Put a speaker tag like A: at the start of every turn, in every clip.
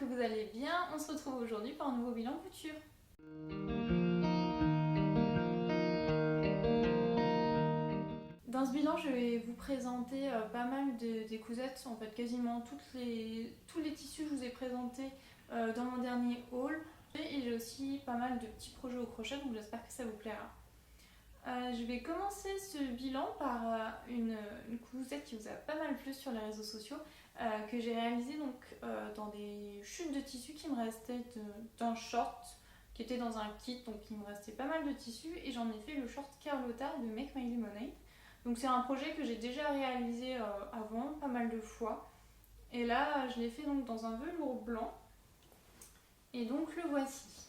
A: que vous allez bien. On se retrouve aujourd'hui pour un nouveau bilan couture. Dans ce bilan, je vais vous présenter pas mal de décousettes, en fait quasiment tous les tissus que je vous ai présentés dans mon dernier haul. Et j'ai aussi pas mal de petits projets au crochet, donc j'espère que ça vous plaira. Je vais commencer ce bilan par une cousette qui vous a pas mal plu sur les réseaux sociaux, que j'ai réalisée dans des chutes de tissu qui me restaient d'un short qui était dans un kit, donc il me restait pas mal de tissu et j'en ai fait le short Carlotta de Make My Lemonade. Donc c'est un projet que j'ai déjà réalisé avant, pas mal de fois. Et là, je l'ai fait donc dans un velours blanc. Et donc le voici.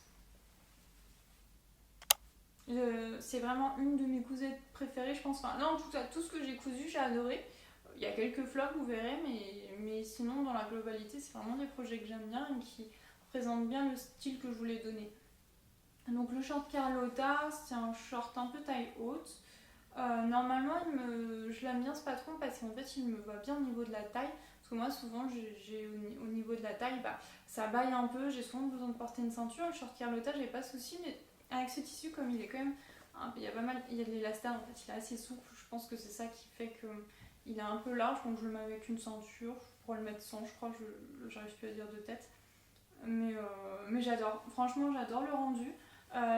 A: C'est vraiment une de mes cousettes préférées, je pense. Enfin, là, en tout cas, tout ce que j'ai cousu, j'ai adoré. Il y a quelques flops, vous verrez, mais sinon, dans la globalité, c'est vraiment des projets que j'aime bien et qui représentent bien le style que je voulais donner. Donc le short Carlotta, c'est un short un peu taille haute. Normalement, je l'aime bien ce patron parce qu'en fait, il me va bien au niveau de la taille. Parce que moi, souvent, j'ai au niveau de la taille, ça baille un peu. J'ai souvent besoin de porter une ceinture. Le short Carlotta, j'ai pas de souci, mais avec ce tissu, comme il est quand même, il y a pas mal, il y a de l'élastique en fait, il est assez souple. Je pense que c'est ça qui fait que il est un peu large. Donc je le mets avec une ceinture. Je pourrais le mettre sans, je crois. J'arrive plus à dire de tête. Mais j'adore. Franchement, j'adore le rendu.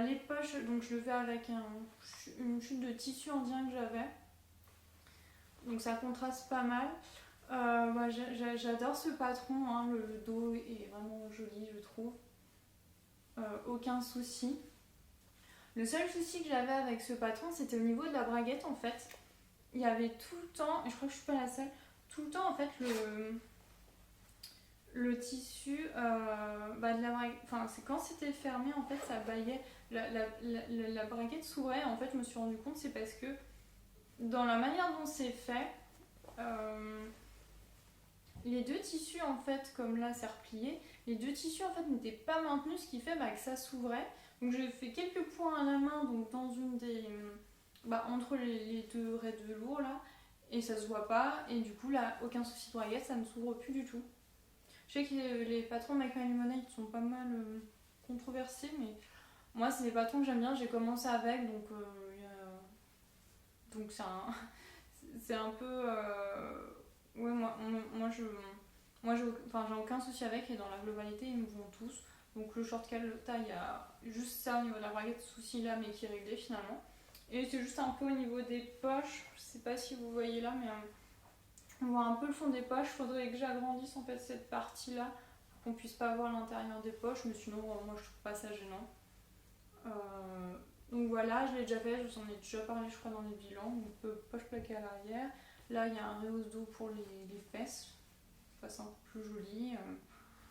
A: Les poches, donc je le fais avec une chute de tissu indien que j'avais. Donc ça contraste pas mal. J'adore ce patron, hein, le dos est vraiment joli, je trouve. Aucun souci. Le seul souci que j'avais avec ce patron, c'était au niveau de la braguette en fait. Il y avait tout le temps, et je crois que je suis pas la seule, tout le temps en fait le tissu de la braguette, enfin c'est quand c'était fermé en fait ça baillait, la braguette s'ouvrait. En fait je me suis rendu compte c'est parce que dans la manière dont c'est fait, les deux tissus en fait, comme là c'est replié, les deux tissus en fait n'étaient pas maintenus, ce qui fait que ça s'ouvrait. Donc j'ai fait quelques points à la main, donc dans une des, entre les deux raies de velours là, et ça se voit pas, et du coup là aucun souci de braguette, ça ne s'ouvre plus du tout. Je sais que les patrons de Make My Lemonade sont pas mal controversés, mais moi c'est des patrons que j'aime bien, j'ai commencé avec, donc c'est un peu... ouais, j'ai aucun souci avec, et dans la globalité ils me vont tous. Donc le short Carlotta, il y a juste ça au niveau de la braguette, souci là, mais qui est réglé finalement. Et c'est juste un peu au niveau des poches, je sais pas si vous voyez là, mais on voit un peu le fond des poches. Il faudrait que j'agrandisse en fait cette partie là pour qu'on puisse pas voir l'intérieur des poches, mais sinon moi je trouve pas ça gênant. Donc voilà, je l'ai déjà fait, je vous en ai déjà parlé je crois dans les bilans. Donc poche plaquée à l'arrière. Là il y a un rehausse dos pour les fesses, ça c'est un peu plus joli.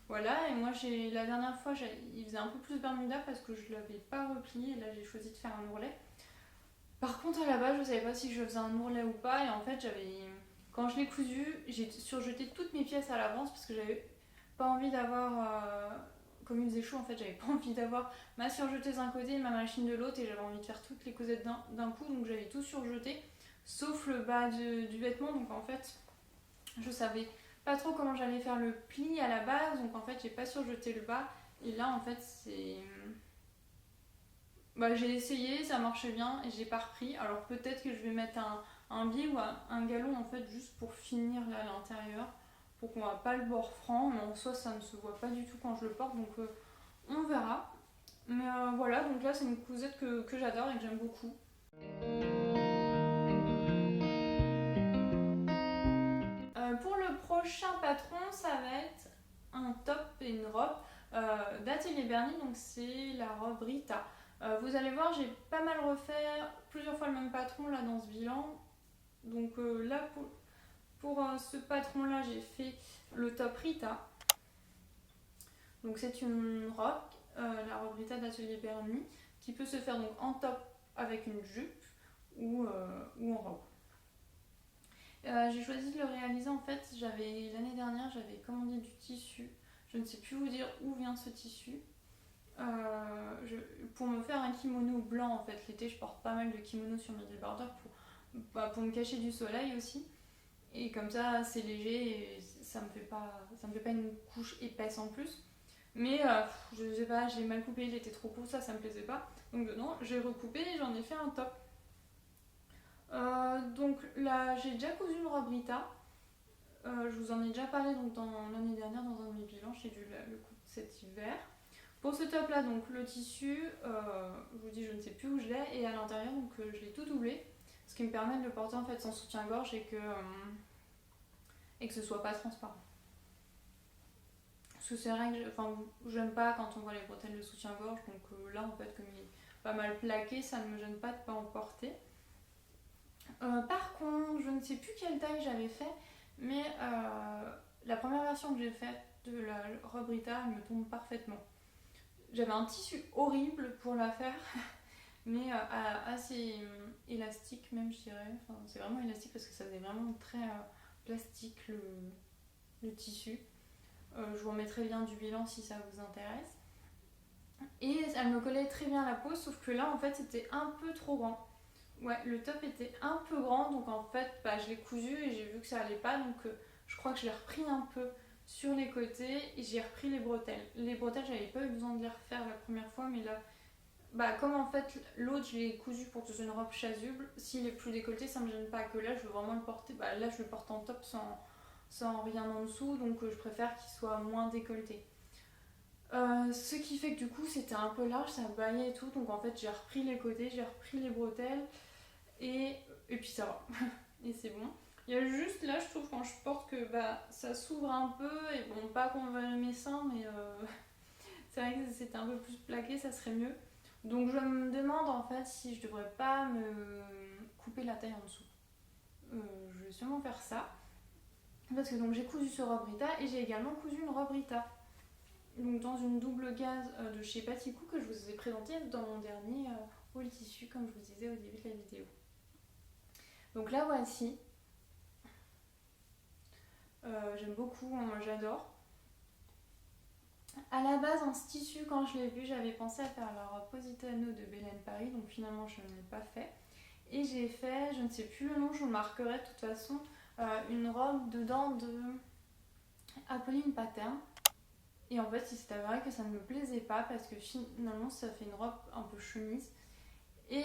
A: Voilà, et moi la dernière fois il faisait un peu plus Bermuda parce que je l'avais pas replié, et là j'ai choisi de faire un ourlet. Par contre à la base je savais pas si je faisais un ourlet ou pas, et en fait quand je l'ai cousu, j'ai surjeté toutes mes pièces à l'avance parce que j'avais pas envie d'avoir, comme il faisait chaud en fait, j'avais pas envie d'avoir ma surjeteuse d'un côté et ma machine de l'autre, et j'avais envie de faire toutes les cousettes d'un coup, donc j'avais tout surjeté sauf le bas du vêtement. Donc en fait je savais pas trop comment j'allais faire le pli à la base, donc en fait j'ai pas surjeté le bas, et là en fait j'ai essayé, ça marchait bien et j'ai pas repris. Alors peut-être que je vais mettre un biais ou un galon en fait juste pour finir là à l'intérieur, pour qu'on voit pas le bord franc, mais en soi ça ne se voit pas du tout quand je le porte, donc on verra. Mais voilà, donc là c'est une cousette que j'adore et que j'aime beaucoup. Pour le prochain patron, ça va être un top et une robe d'Atelier Bernie, donc c'est la robe Rita. Vous allez voir, j'ai pas mal refait plusieurs fois le même patron là dans ce bilan. Donc là, pour ce patron là, j'ai fait le top Rita. Donc c'est une robe, la robe Rita d'Atelier Bernie, qui peut se faire donc en top avec une jupe ou en robe. J'ai choisi de le réaliser en fait, l'année dernière j'avais commandé du tissu, je ne sais plus vous dire où vient ce tissu, pour me faire un kimono blanc en fait. L'été je porte pas mal de kimonos sur mes débardeurs pour me cacher du soleil aussi, et comme ça c'est léger et ça me fait pas une couche épaisse en plus. Mais je sais pas, je l'ai mal coupé, il était trop court, ça me plaisait pas. Donc dedans, j'ai recoupé et j'en ai fait un top. Donc là, j'ai déjà cousu une robe Rita. Je vous en ai déjà parlé donc, dans l'année dernière dans un de mes bilans, j'ai dû le couper cet hiver. Pour ce top là, donc le tissu, je vous dis, je ne sais plus où je l'ai, et à l'intérieur, donc je l'ai tout doublé, ce qui me permet de le porter en fait sans soutien-gorge et que ce soit pas transparent. Parce que c'est vrai que j'aime pas quand on voit les bretelles de soutien-gorge, donc là en fait, comme il est pas mal plaqué, ça ne me gêne pas de pas en porter. Par contre, je ne sais plus quelle taille j'avais fait, mais la première version que j'ai faite de la robe Rita, elle me tombe parfaitement. J'avais un tissu horrible pour la faire, mais assez élastique même, je dirais. Enfin, c'est vraiment élastique parce que ça faisait vraiment très plastique le tissu. Je vous remettrai le lien du bilan si ça vous intéresse. Et elle me collait très bien à la peau, sauf que là en fait c'était un peu trop grand. Ouais, le top était un peu grand, donc en fait je l'ai cousu et j'ai vu que ça allait pas, donc je crois que je l'ai repris un peu sur les côtés et j'ai repris les bretelles. Les bretelles, j'avais pas eu besoin de les refaire la première fois, mais là, comme en fait l'autre je l'ai cousu pour que ce soit une robe chasuble, s'il est plus décolleté, ça me gêne pas. Que là, je veux vraiment le porter, là je le porte en top sans rien en dessous, donc je préfère qu'il soit moins décolleté. Ce qui fait que du coup c'était un peu large, ça baillait et tout, donc en fait j'ai repris les côtés, j'ai repris les bretelles et puis ça va. Et c'est bon. Il y a juste là, je trouve, quand je porte que ça s'ouvre un peu, et bon, pas qu'on voit mes seins, mais c'est vrai que si c'était un peu plus plaqué, ça serait mieux. Donc je me demande en fait si je devrais pas me couper la taille en dessous. Je vais sûrement faire ça. Parce que donc j'ai cousu ce robe Rita et j'ai également cousu une robe Rita. Donc dans une double gaze de chez Paticou que je vous ai présenté dans mon dernier haul tissu, comme je vous disais au début de la vidéo. Donc là voici. J'aime beaucoup, moi j'adore. À la base, en ce tissu, quand je l'ai vu, j'avais pensé à faire la robe Positano de Belen Paris, donc finalement je ne l'ai pas fait. Et j'ai fait, je ne sais plus le nom, je vous le marquerai de toute façon, une robe dedans de Apolline Pattern. Et en fait, il s'est avéré que ça ne me plaisait pas parce que finalement ça fait une robe un peu chemise. Et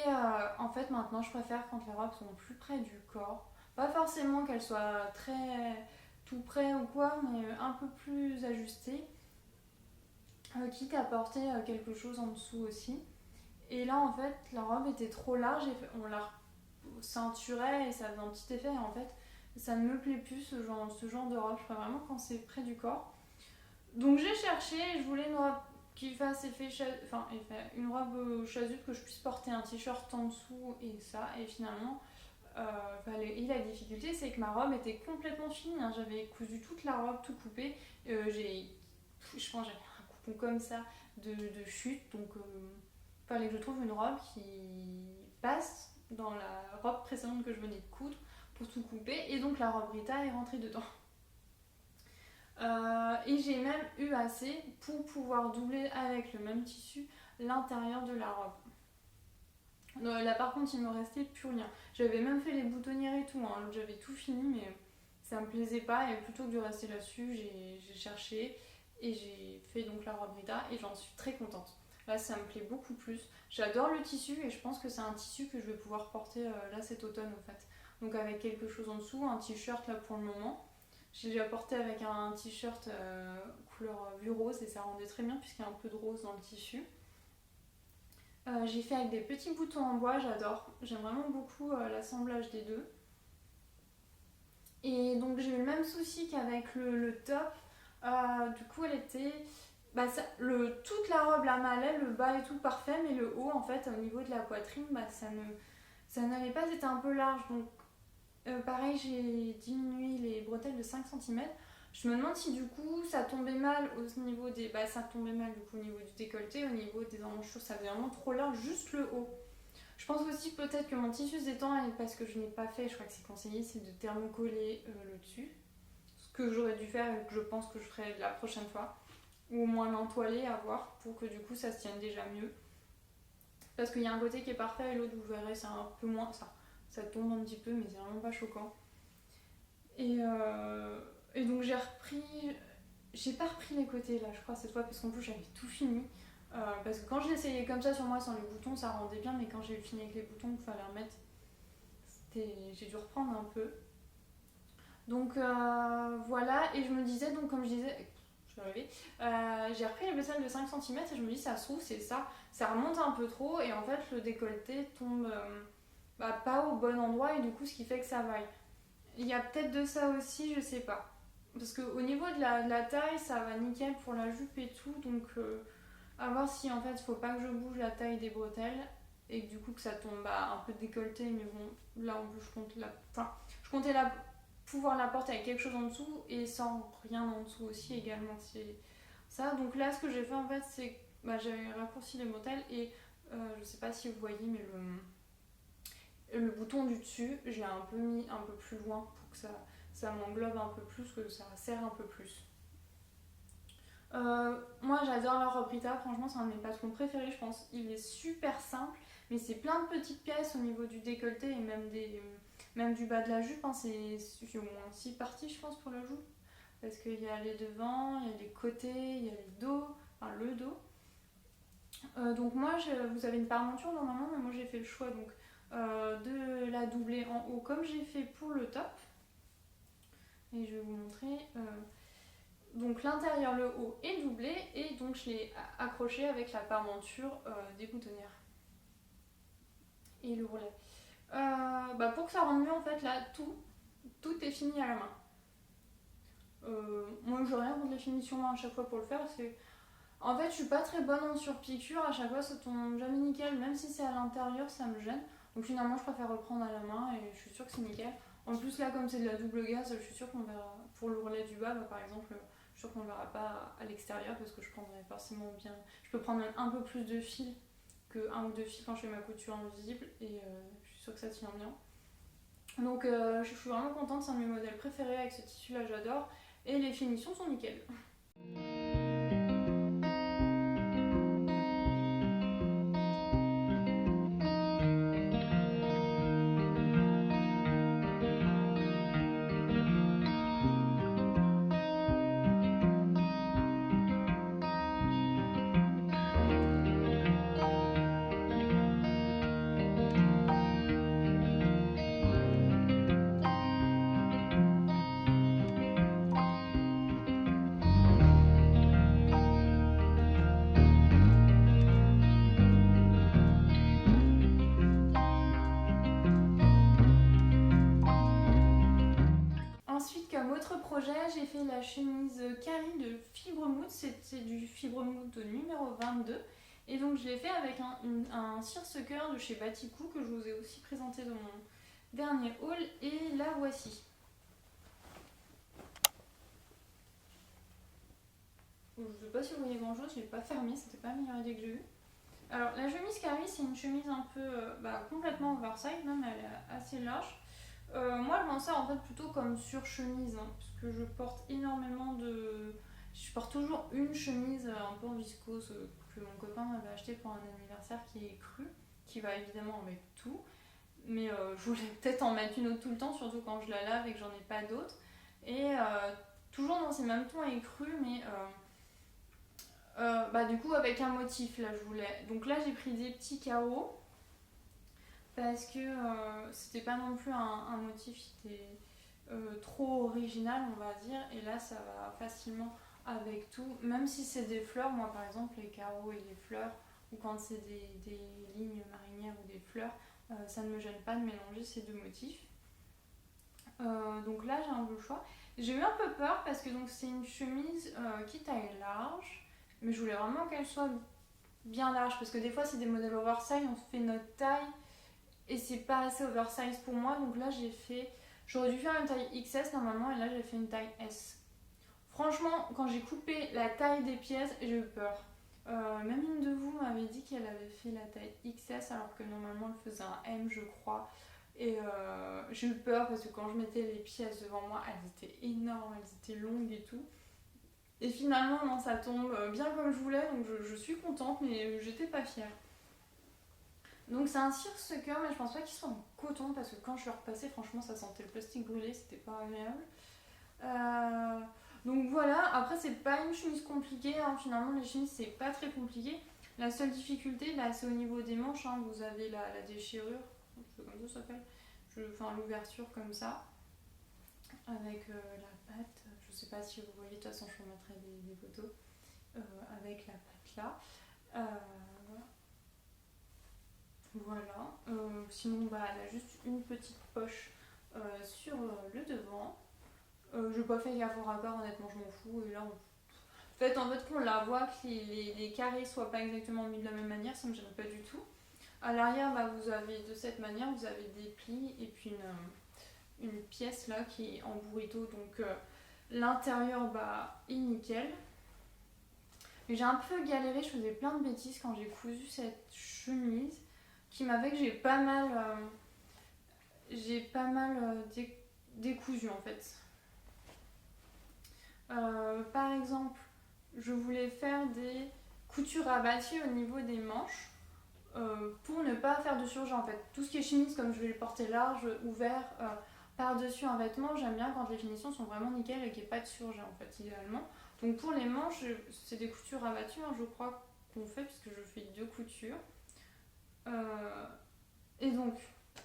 A: en fait, maintenant je préfère quand les robes sont plus près du corps. Pas forcément qu'elles soient très tout près ou quoi, mais un peu plus ajustées. Quitte à porter quelque chose en dessous aussi. Et là, en fait, la robe était trop large et on la ceinturait et ça faisait un petit effet. Et en fait, ça ne me plaît plus ce genre de robe. Je préfère vraiment quand c'est près du corps. Donc j'ai cherché, je voulais une robe qui fasse une robe chasuble que je puisse porter un t-shirt en dessous et ça. Et finalement, et la difficulté, c'est que ma robe était complètement finie. Hein. J'avais cousu toute la robe, tout coupé. Je pense que j'avais un coupon comme ça de chute. Donc, fallait que je trouve une robe qui passe dans la robe précédente que je venais de coudre pour tout couper. Et donc, la robe Rita est rentrée dedans. Et j'ai même eu assez pour pouvoir doubler avec le même tissu l'intérieur de la robe. Là par contre il me restait plus rien. J'avais même fait les boutonnières et tout, hein. J'avais tout fini mais ça me plaisait pas et plutôt que de rester là-dessus j'ai cherché et j'ai fait donc la robe Rita et j'en suis très contente. Là ça me plaît beaucoup plus. J'adore le tissu et je pense que c'est un tissu que je vais pouvoir porter là cet automne en fait. Donc avec quelque chose en dessous, un t-shirt là pour le moment. J'ai déjà porté avec un t-shirt couleur vue rose et ça rendait très bien puisqu'il y a un peu de rose dans le tissu. J'ai fait avec des petits boutons en bois, j'adore. J'aime vraiment beaucoup l'assemblage des deux. Et donc j'ai eu le même souci qu'avec le top. Du coup elle était... toute la robe la m'allait, le bas et tout parfait, mais le haut en fait au niveau de la poitrine, ça n'allait pas, c'était un peu large. Donc pareil, j'ai diminué les bretelles de 5 cm. Je me demande si du coup ça tombait mal au niveau des... ça tombait mal du coup au niveau du décolleté, au niveau des emmanchures, ça faisait vraiment trop large, juste le haut. Je pense aussi peut-être que mon tissu se détend et parce que je n'ai pas fait, je crois que c'est conseillé, c'est de thermocoller le dessus. Ce que j'aurais dû faire et que je pense que je ferai la prochaine fois. Ou au moins l'entoiler à voir pour que du coup ça se tienne déjà mieux. Parce qu'il y a un côté qui est parfait et l'autre vous verrez c'est un peu moins ça. Ça tombe un petit peu mais c'est vraiment pas choquant. Et donc j'ai repris J'ai pas repris les côtés là, je crois, cette fois, parce qu'en plus j'avais tout fini. Parce que quand je l'essayais comme ça sur moi sans les boutons, ça rendait bien, mais quand j'ai fini avec les boutons, il fallait remettre, j'ai dû reprendre un peu. Donc voilà, et je me disais, donc comme je disais, je vais arriver, j'ai repris les vaisselles de 5 cm et je me dis, ça se trouve, c'est ça, ça remonte un peu trop, et en fait, le décolleté tombe pas au bon endroit, et du coup, ce qui fait que ça vaille. Il y a peut-être de ça aussi, je sais pas. Parce qu'au niveau de la taille, ça va nickel pour la jupe et tout, donc à voir si en fait, faut pas que je bouge la taille des bretelles et que du coup que ça tombe un peu décolleté, mais bon, là en plus je compte je comptais pouvoir la porter avec quelque chose en dessous et sans rien en dessous aussi également, c'est ça. Donc là, ce que j'ai fait en fait, c'est que j'avais raccourci les bretelles et je sais pas si vous voyez, mais le bouton du dessus, j'ai un peu mis un peu plus loin pour que ça m'englobe un peu plus, que ça serre un peu plus. Moi j'adore la robe Rita, franchement c'est un de mes patrons préférés, je pense. Il est super simple, mais c'est plein de petites pièces au niveau du décolleté et même du bas de la jupe. Hein. C'est au moins 6 parties je pense pour la jupe. Parce qu'il y a les devants, il y a les côtés, il y a les dos, enfin le dos. Donc moi vous avez une parementure normalement, mais moi j'ai fait le choix donc, de la doubler en haut comme j'ai fait pour le top. Et je vais vous montrer. Donc l'intérieur, le haut est doublé et donc je l'ai accroché avec la parementure des boutonnières et le roulet. Pour que ça rende mieux en fait là tout est fini à la main. Moi j'ai rien contre les finitions à chaque fois pour le faire parce que en fait je suis pas très bonne en surpiqûre, à chaque fois ça tombe jamais nickel, même si c'est à l'intérieur ça me gêne. Donc finalement je préfère reprendre à la main et je suis sûre que c'est nickel. En plus là comme c'est de la double gaze, je suis sûre qu'on verra pour le roulet du bas par exemple. Je suis sûre qu'on ne verra pas à l'extérieur parce que je prendrai forcément bien. Je peux prendre même un peu plus de fil que un ou deux fils quand je fais ma couture invisible et je suis sûre que ça tient bien. Donc je suis vraiment contente, c'est un de mes modèles préférés avec ce tissu là, j'adore et les finitions sont nickel. Ensuite, comme autre projet, j'ai fait la chemise Carrie de Fibre Mood. C'était du Fibre Mood numéro 22. Et donc, je l'ai fait avec un seersucker de chez Batikou que je vous ai aussi présenté dans mon dernier haul. Et la voici. Je ne sais pas si vous voyez grand chose, je ne l'ai pas fermé, c'était pas la meilleure idée que j'ai eue. Alors, la chemise Carrie, c'est une chemise un peu complètement oversize, même elle est assez large. Moi, je m'en sers en fait plutôt comme sur-chemise, hein, parce que je porte énormément de. Je porte toujours une chemise un peu en viscose que mon copain m'avait acheté pour un anniversaire qui est cru, qui va évidemment avec tout. Mais je voulais peut-être en mettre une autre tout le temps, surtout quand je la lave et que j'en ai pas d'autres. Et toujours dans ces mêmes tons écrus, mais du coup avec un motif là je voulais. Donc là j'ai pris des petits carreaux parce que c'était pas non plus un motif qui était trop original on va dire, et là ça va facilement avec tout, même si c'est des fleurs. Moi par exemple les carreaux et les fleurs, ou quand c'est des lignes marinières ou des fleurs, ça ne me gêne pas de mélanger ces deux motifs. Donc là j'ai un peu le choix. J'ai eu un peu peur parce que donc c'est une chemise qui taille large, mais je voulais vraiment qu'elle soit bien large parce que des fois c'est des modèles oversize, on fait notre taille et c'est pas assez oversize pour moi. Donc là j'aurais dû faire une taille XS normalement et là j'ai fait une taille S. Franchement, quand j'ai coupé la taille des pièces, j'ai eu peur. Même une de vous m'avait dit qu'elle avait fait la taille XS alors que normalement elle faisait un M je crois. Et j'ai eu peur parce que quand je mettais les pièces devant moi, elles étaient énormes, elles étaient longues et tout. Et finalement, non, ça tombe bien comme je voulais, donc je suis contente, mais j'étais pas fière. Donc c'est un seersucker, mais je pense pas qu'il soit en coton parce que quand je l'ai repassé, franchement, ça sentait le plastique brûlé, c'était pas agréable. Donc voilà, après c'est pas une chemise compliquée, hein. Finalement les chemises c'est pas très compliqué. La seule difficulté bah, c'est au niveau des manches, hein. Vous avez la déchirure, je sais comme ça s'appelle, enfin l'ouverture comme ça, avec la patte, je sais pas si vous voyez, de toute façon je vous mettrai des photos, avec la patte là. Voilà, sinon bah, elle a juste une petite poche sur le devant. Je n'ai pas fait gaffe au raccord, honnêtement, je m'en fous. Et là, en fait, qu'on la voit, que les carrés soient pas exactement mis de la même manière, ça me gêne pas du tout. À l'arrière, bah, vous avez de cette manière, vous avez des plis et puis une pièce là qui est en burrito. Donc l'intérieur bah, est nickel. Mais j'ai un peu galéré, je faisais plein de bêtises quand j'ai cousu cette chemise qui m'a fait que j'ai pas mal, décousu en fait. Par exemple, je voulais faire des coutures abattues au niveau des manches pour ne pas faire de surjet en fait. Tout ce qui est chemise, comme je vais le porter large, ouvert, par-dessus un vêtement, j'aime bien quand les finitions sont vraiment nickel et qu'il n'y ait pas de surjet en fait, idéalement. Donc pour les manches, c'est des coutures abattues, hein, je crois qu'on fait, puisque je fais 2 coutures. Et donc,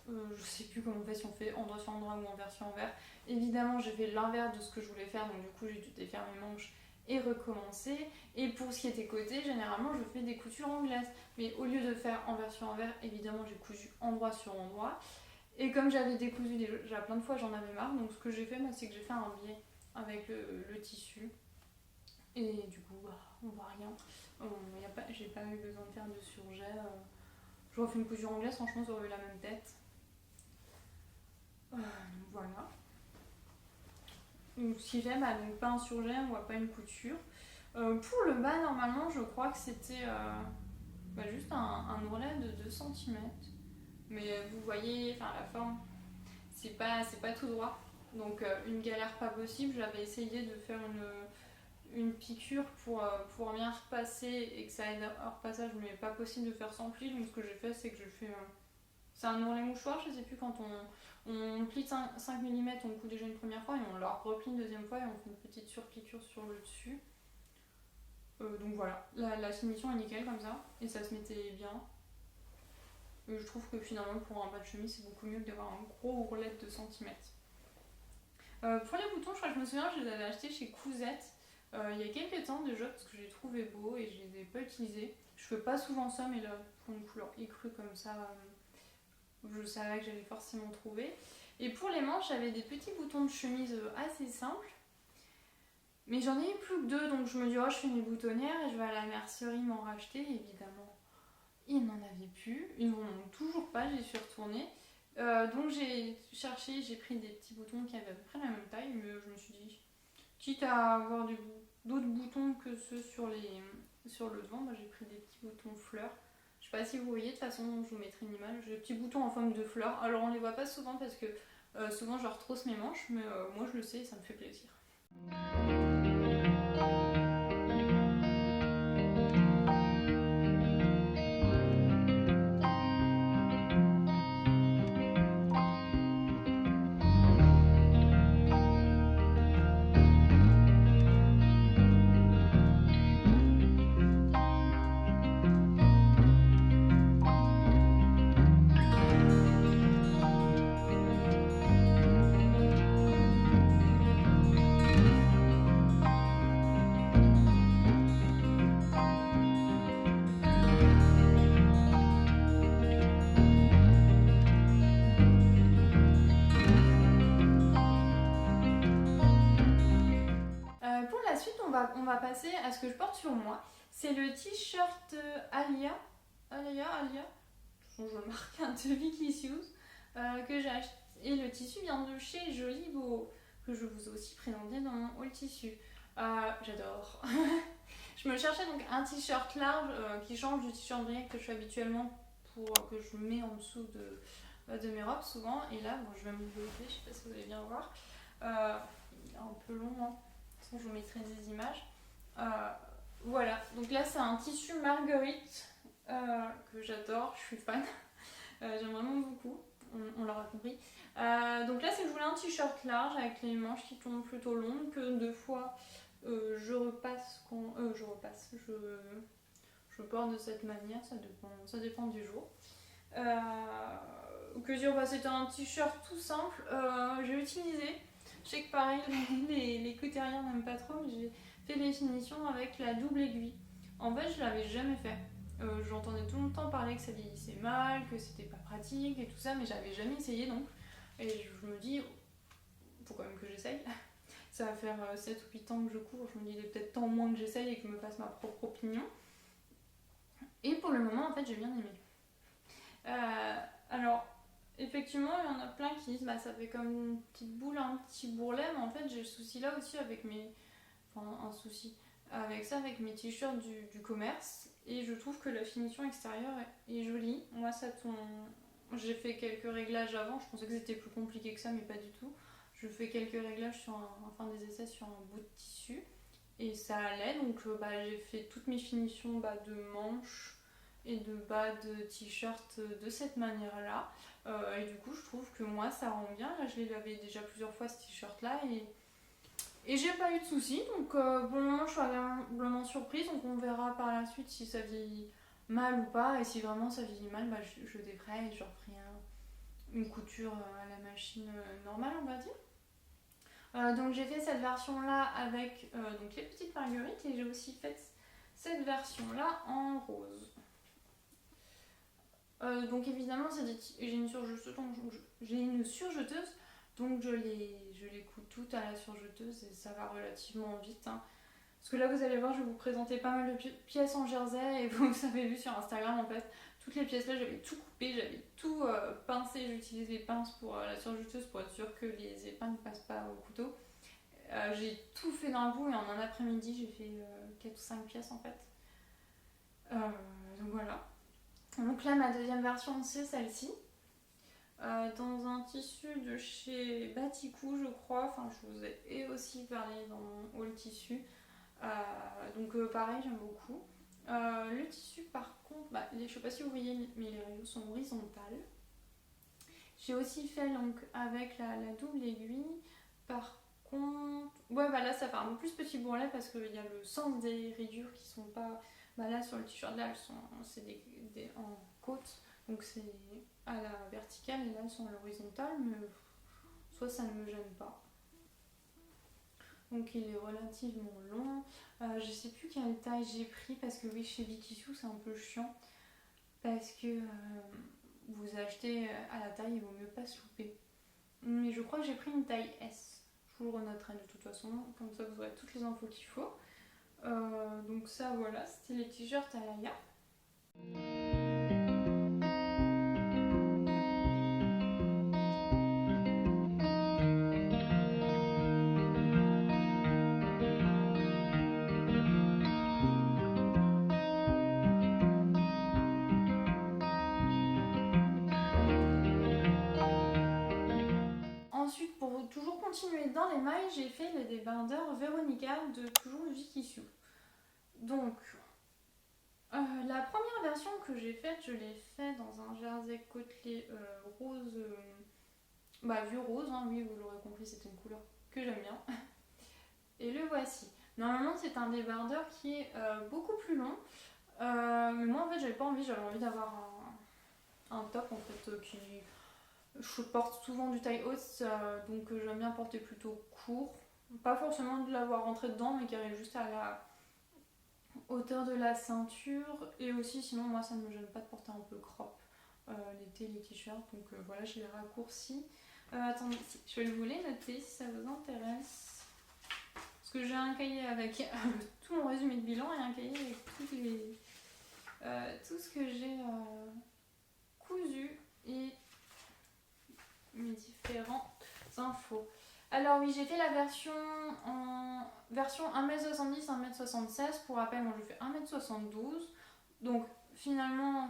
A: je sais plus comment on fait, si on fait endroit sur endroit ou envers sur envers. Évidemment, j'ai fait l'inverse de ce que je voulais faire, donc du coup, j'ai dû défaire mes manches et recommencer. Et pour ce qui était côté, généralement, je fais des coutures anglaises. Mais au lieu de faire envers sur envers, évidemment, j'ai cousu endroit sur endroit. Et comme j'avais décousu déjà plein de fois, j'en avais marre. Donc, ce que j'ai fait, moi, c'est que j'ai fait un biais avec le tissu. Et du coup, bah, on voit rien. J'ai pas eu besoin de faire de surjet. Je refais une couture anglaise, franchement, ça aurait eu la même tête. Voilà. Donc, ce qui fait, bah, donc pas un surjet, on voit pas une couture. Pour le bas, normalement, je crois que c'était bah, juste un ourlet de 2 cm. Mais vous voyez, enfin la forme, c'est pas tout droit. Donc une galère pas possible. J'avais essayé de faire une piqûre pour bien repasser et que ça aide à repassage, mais pas possible de faire sans pli. Donc ce que j'ai fait, c'est que je fais... c'est un ourlet mouchoir, je sais plus, quand on plie de 5 mm, on coud déjà une première fois et on le replie une deuxième fois et on fait une petite surpiqûre sur le dessus. Donc voilà, la finition est nickel comme ça et ça se mettait bien. Je trouve que finalement pour un bas de chemise c'est beaucoup mieux que d'avoir un gros ourlet de 2 cm. Pour les boutons, je crois que je me souviens, je les avais achetés chez Cousette il y a quelques temps déjà parce que je les trouvais beaux et je les ai pas utilisés. Je fais pas souvent ça, mais là pour une couleur écrue comme ça, je savais que j'allais forcément trouver. Et pour les manches, j'avais des petits boutons de chemise assez simples. Mais j'en ai eu plus que 2, donc je me dis, oh, je fais mes boutonnières et je vais à la mercerie m'en racheter. Évidemment, ils n'en avaient plus. Ils n'en ont toujours pas, j'y suis retournée. Donc j'ai cherché, j'ai pris des petits boutons qui avaient à peu près la même taille, mais je me suis dit, quitte à avoir d'autres boutons que ceux sur le devant, bah, j'ai pris des petits boutons fleurs. Je sais pas si vous voyez, de toute façon je vous mettrai une image. J'ai des petits boutons en forme de fleurs. Alors on les voit pas souvent parce que souvent je retrousse mes manches, mais moi je le sais et ça me fait plaisir. Pour la suite, on va passer à ce que je porte sur moi. C'est le t-shirt Alia. Je le marque, un de Vicky Shoes que j'ai acheté. Et le tissu vient de chez Joli Beau, que je vous ai aussi présenté dans mon haul tissu. J'adore. Je me cherchais donc un t-shirt large qui change du t-shirt brillé que je fais habituellement, que je mets en dessous de mes robes souvent. Et là, bon, je vais me bloquer, je sais pas si vous allez bien voir. Il est un peu long, hein. Je vous mettrai des images. Voilà, donc là c'est un tissu Marguerite que j'adore, je suis fan. J'aime vraiment beaucoup. on l'aura compris. Donc là, c'est que je voulais un t-shirt large avec les manches qui tombent plutôt longues, que deux fois je repasse quand je porte de cette manière, ça dépend du jour. Que dire, bah, c'était un t-shirt tout simple. J'ai utilisé, je sais que pareil, les couturières n'aiment pas trop, mais j'ai fait les finitions avec la double aiguille. En fait, je l'avais jamais fait. J'entendais tout le temps parler que ça vieillissait mal, que c'était pas pratique et tout ça, mais j'avais jamais essayé donc. Et je me dis, faut quand même que j'essaye. Ça va faire 7 ou 8 ans que je cours, je me dis, il est peut-être temps au moins que j'essaye et que je me fasse ma propre opinion. Et pour le moment, en fait, j'ai bien aimé. Alors, effectivement, il y en a plein qui disent bah ça fait comme une petite boule, un petit bourrelet, mais en fait j'ai le souci là aussi avec mes. Enfin, un souci. Avec ça, avec mes t-shirts du commerce. Et je trouve que la finition extérieure est jolie. Moi, ça tombe. J'ai fait quelques réglages avant, je pensais que c'était plus compliqué que ça, mais pas du tout. Je fais quelques réglages enfin des essais sur un bout de tissu. Et ça allait, donc bah, j'ai fait toutes mes finitions de manches et de bas de t-shirt de cette manière-là. Et du coup, je trouve que moi, ça rend bien. Là, je l'ai lavé déjà plusieurs fois ce t-shirt-là et j'ai pas eu de soucis. Donc, pour le moment, je suis agréablement surprise. Donc, on verra par la suite si ça vieillit mal ou pas. Et si vraiment ça vieillit mal, bah, je défraye et je referai une couture à la machine normale, on va dire. Donc j'ai fait cette version là avec donc les petites marguerites et j'ai aussi fait cette version là en rose. Donc évidemment j'ai une surjeteuse, donc je les couds toutes à la surjeteuse et ça va relativement vite. Hein. Parce que là vous allez voir, je vais vous présenter pas mal de pièces en jersey et vous avez vu sur Instagram en fait, toutes les pièces là j'avais tout coupé, j'avais tout pincé, j'utilise les pinces pour la surjeteuse pour être sûr que les épingles ne passent pas au couteau. J'ai tout fait d'un coup et en un après-midi j'ai fait 4 ou 5 pièces en fait. Donc voilà. Donc là ma deuxième version c'est celle-ci. Dans un tissu de chez Batikou je crois. Enfin je vous ai aussi parlé dans mon haul tissu. Donc pareil j'aime beaucoup. Le tissu par contre, je sais pas si vous voyez mais les rayures sont horizontales. J'ai aussi fait donc avec la double aiguille. Par contre, ouais, là ça fait un peu plus petit bourrelet parce qu'il y a le sens des rayures qui sont pas. Là sur le t-shirt, là c'est en côte, donc c'est à la verticale et là elles sont à l'horizontale, mais soit ça ne me gêne pas. Donc il est relativement long. Je sais plus quelle taille j'ai pris parce que oui, chez Vikissou c'est un peu chiant parce que vous achetez à la taille, il vaut mieux pas se louper. Mais je crois que j'ai pris une taille S. Je vous le renoterai de toute façon, comme ça vous aurez toutes les infos qu'il faut. Donc ça voilà, c'était les t-shirts à Laïa. Ensuite, pour toujours continuer dans les mailles, j'ai fait les débardeurs Véronica de toujours Vikissou. Donc, la première version que j'ai faite, je l'ai faite dans un jersey côtelé rose, vieux rose, hein, oui, vous l'aurez compris, c'est une couleur que j'aime bien. Et le voici. Normalement, c'est un débardeur qui est beaucoup plus long, mais moi en fait, j'avais envie d'avoir un top en fait qui. Je porte souvent du taille haute, donc j'aime bien porter plutôt court. Pas forcément de l'avoir rentré dedans, mais qui arrive juste à la hauteur de la ceinture. Et aussi, sinon, moi, ça ne me gêne pas de porter un peu crop l'été, les t-shirts. Donc voilà, je les raccourcis. Attendez, je vais vous les noter si ça vous intéresse. Parce que j'ai un cahier avec tout mon résumé de bilan et un cahier avec tout ce que j'ai cousu et mes différentes infos. Alors oui, j'ai fait la version 1m70, 1m76. Pour rappel, moi je fais 1m72. Donc finalement,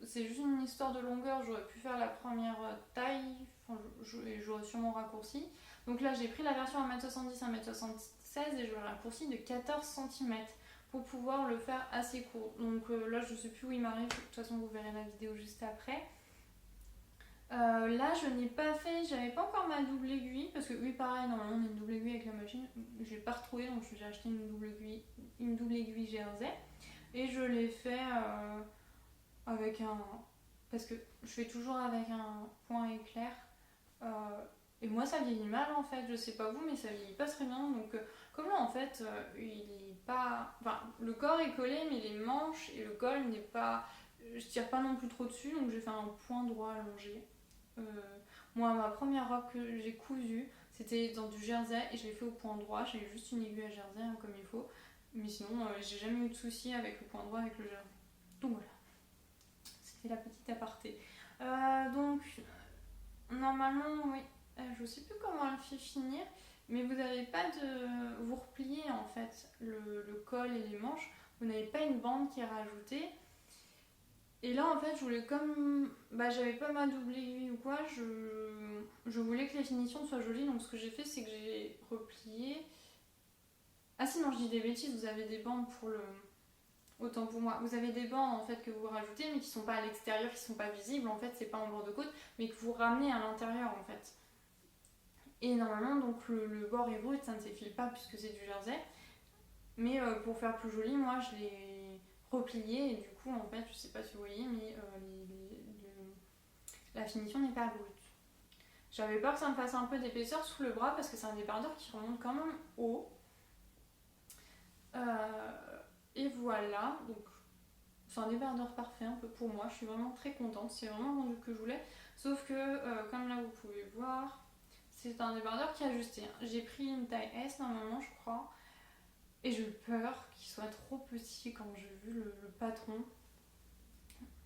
A: c'est juste une histoire de longueur. J'aurais pu faire la première taille, j'aurais sûrement raccourci. Donc là, j'ai pris la version 1m70, 1m76 et je raccourci de 14 cm pour pouvoir le faire assez court. Donc là, je sais plus où il m'arrive. De toute façon, vous verrez la vidéo juste après. Là, je n'ai pas fait, j'avais pas encore ma double aiguille, parce que oui, pareil, normalement on a une double aiguille avec la machine, je l'ai pas retrouvée, donc j'ai acheté une double aiguille jersey, et je l'ai fait avec un, parce que je fais toujours avec un point éclair, et moi ça vieillit mal en fait, je sais pas vous, mais ça vieillit pas très bien, donc comme là en fait, il est pas, enfin le corps est collé, mais les manches et le col n'est pas, je tire pas non plus trop dessus, donc j'ai fait un point droit allongé. Euh, Moi, ma première robe que j'ai cousue, c'était dans du jersey et je l'ai fait au point droit. J'ai eu juste une aiguille à jersey hein, comme il faut. Mais sinon, j'ai jamais eu de soucis avec le point droit avec le jersey. Donc voilà, c'était la petite aparté. Donc, normalement, oui, je sais plus comment elle fait finir. Mais vous n'avez pas de. Vous repliez en fait le col et les manches. Vous n'avez pas une bande qui est rajoutée. Et là, en fait, je voulais comme. Bah, j'avais pas ma double aiguille ou quoi, je voulais que les finitions soient jolies. Donc, ce que j'ai fait, c'est que j'ai replié. Ah, si, non, je dis des bêtises, vous avez des bandes pour le. Autant pour moi. Vous avez des bandes en fait que vous rajoutez, mais qui sont pas à l'extérieur, qui sont pas visibles. En fait, c'est pas en bord de côte, mais que vous ramenez à l'intérieur en fait. Et normalement, donc le bord est brut, ça ne s'effile pas puisque c'est du jersey. Mais pour faire plus joli, moi, je l'ai replié et du coup, en fait, je sais pas si vous voyez, mais la finition n'est pas brute. J'avais peur que ça me fasse un peu d'épaisseur sous le bras parce que c'est un débardeur qui remonte quand même haut. Et voilà, donc c'est un débardeur parfait un peu pour moi, je suis vraiment très contente, c'est vraiment le rendu que je voulais. Sauf que, comme là vous pouvez voir, c'est un débardeur qui est ajusté. J'ai pris une taille S normalement, je crois, et j'ai eu peur qu'il soit trop petit quand j'ai vu le patron.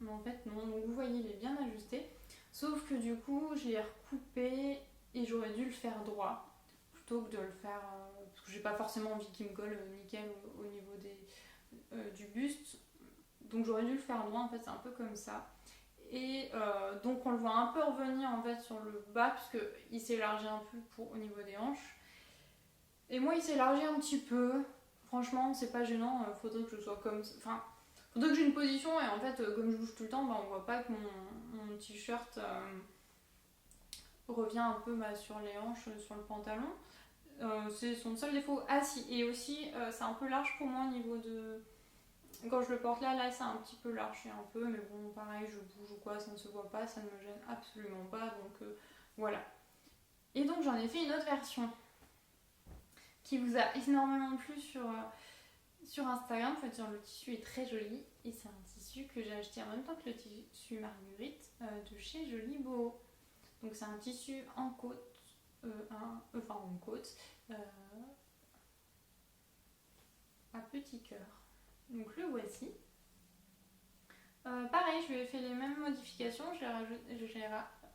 A: Mais en fait, non, donc vous voyez, il est bien ajusté. Sauf que du coup, je l'ai recoupé et j'aurais dû le faire droit plutôt que de le faire. Parce que j'ai pas forcément envie qu'il me colle nickel au niveau du buste. Donc j'aurais dû le faire droit, en fait, c'est un peu comme ça. Et donc on le voit un peu revenir en fait sur le bas, puisqu'il s'élargit un peu au niveau des hanches. Et moi, il s'élargit un petit peu. Franchement, c'est pas gênant, faudrait que je sois comme. Enfin, faudrait que j'ai une position et en fait, comme je bouge tout le temps, bah, on voit pas que mon t-shirt revient un peu bah, sur les hanches, sur le pantalon. C'est son seul défaut. Ah si, et aussi, c'est un peu large pour moi au niveau de. Quand je le porte là c'est un petit peu large, un peu, mais bon, pareil, je bouge ou quoi, ça ne se voit pas, ça ne me gêne absolument pas, donc voilà. Et donc j'en ai fait une autre version qui vous a énormément plu sur Instagram. Faut dire, le tissu est très joli et c'est un tissu que j'ai acheté en même temps que le tissu Marguerite de chez Joli Beau. Donc c'est un tissu en côte, en côte, à petit cœur. Donc le voici. Pareil, je lui ai fait les mêmes modifications, je l'ai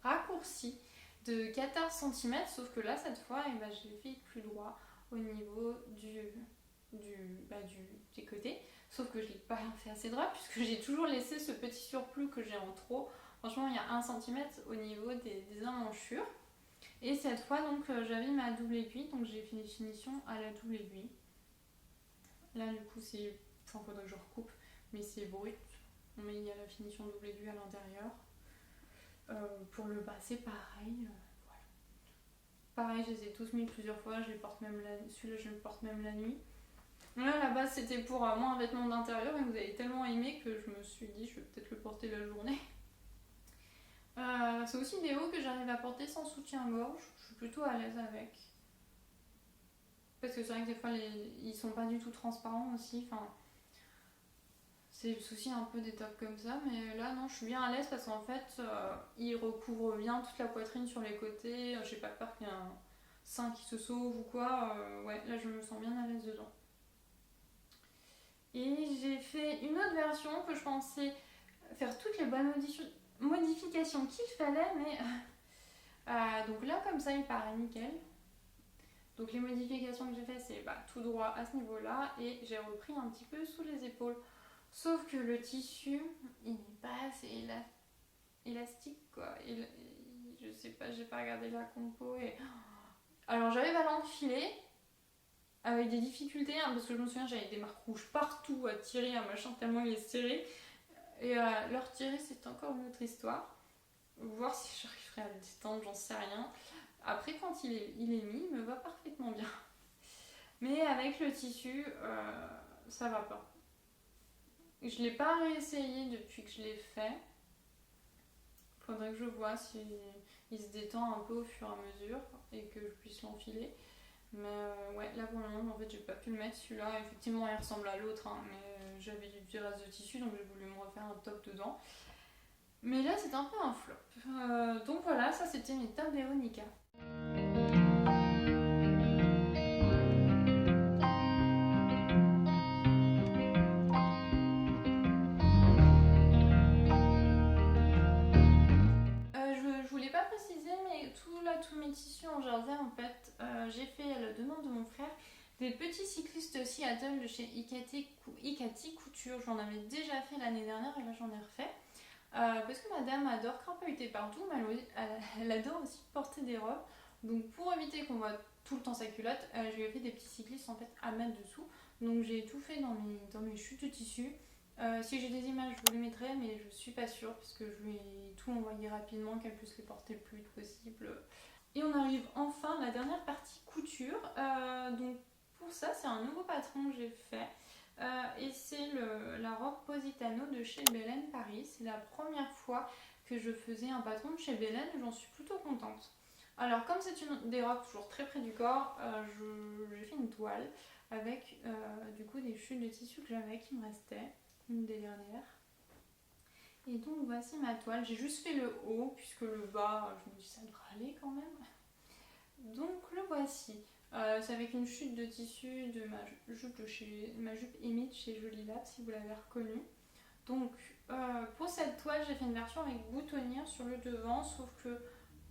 A: raccourci de 14 cm, sauf que là, cette fois, je l'ai fait plus droit au niveau des côtés. Sauf que je ne l'ai pas fait assez droit, puisque j'ai toujours laissé ce petit surplus que j'ai en trop. Franchement, il y a 1 cm au niveau des emmanchures. Et cette fois, donc, j'avais ma double aiguille, donc j'ai fait les finitions à la double aiguille. Là, du coup, il faudrait que je recoupe, mais c'est brut. Mais il y a la finition double aiguille à l'intérieur. Pour le bas, c'est pareil. Voilà. Pareil, je les ai tous mis plusieurs fois. Celui-là, je le porte même la nuit. Là, à la base, c'était pour moi un vêtement d'intérieur, et vous avez tellement aimé que je me suis dit, je vais peut-être le porter la journée. C'est aussi des hauts que j'arrive à porter sans soutien-gorge. Je suis plutôt à l'aise avec. Parce que c'est vrai que des fois, ils sont pas du tout transparents aussi. Enfin, c'est le souci un peu des tops comme ça, mais là non, je suis bien à l'aise parce qu'en fait, il recouvre bien toute la poitrine sur les côtés. J'ai pas peur qu'il y ait un sein qui se sauve ou quoi. Ouais, là je me sens bien à l'aise dedans. Et j'ai fait une autre version que je pensais faire toutes les bonnes modifications qu'il fallait, mais donc là comme ça il paraît nickel. Donc les modifications que j'ai fait, c'est tout droit à ce niveau-là, et j'ai repris un petit peu sous les épaules. Sauf que le tissu, il n'est pas assez élastique, quoi. Je sais pas, j'ai pas regardé la compo. Alors j'arrive à l'enfiler avec des difficultés, hein, parce que je me souviens, j'avais des marques rouges partout à tirer, à machin, tellement il est serré. Et le retirer, c'est encore une autre histoire. voir si j'arriverai à le détendre, j'en sais rien. Après, quand il est mis, il me va parfaitement bien. Mais avec le tissu, ça va pas. Je l'ai pas réessayé depuis que je l'ai fait. Faudrait que je vois si il se détend un peu au fur et à mesure et que je puisse l'enfiler. Mais ouais, là pour le moment, en fait, j'ai pas pu le mettre celui-là. Effectivement, il ressemble à l'autre, hein, mais j'avais du petit reste de tissu, donc j'ai voulu me refaire un top dedans. Mais là, c'est un peu un flop. Donc voilà, ça c'était mes tops Véronica. Je voulais pas préciser, mais tous mes tissus en jardin, en fait, j'ai fait à la demande de mon frère des petits cyclistes Seattle de chez Ikati Couture. J'en avais déjà fait l'année dernière et là j'en ai refait. Parce que madame adore crapahuter partout, mais elle adore aussi porter des robes. Donc pour éviter qu'on voit tout le temps sa culotte, je lui ai fait des petits cyclistes en fait à mettre dessous. Donc j'ai tout fait dans mes chutes de tissu. Si j'ai des images, je vous les mettrai, mais je suis pas sûre parce que je lui ai tout envoyé rapidement, qu'elle puisse les porter le plus vite possible. Et on arrive enfin à la dernière partie couture. Donc pour ça, c'est un nouveau patron que j'ai fait. Et c'est la robe Positano de chez Belen Paris. C'est la première fois que je faisais un patron de chez Belen et j'en suis plutôt contente. Alors comme c'est des robes toujours très près du corps, j'ai fait une toile avec du coup des chutes de tissu que j'avais qui me restaient, une des dernières. Et donc voici ma toile. J'ai juste fait le haut puisque le bas, je me dis ça devrait aller quand même. Donc le voici. C'est avec une chute de tissu de ma jupe Emmy de chez Jolie Lab, si vous l'avez reconnue. Donc pour cette toile, j'ai fait une version avec boutonnière sur le devant, sauf que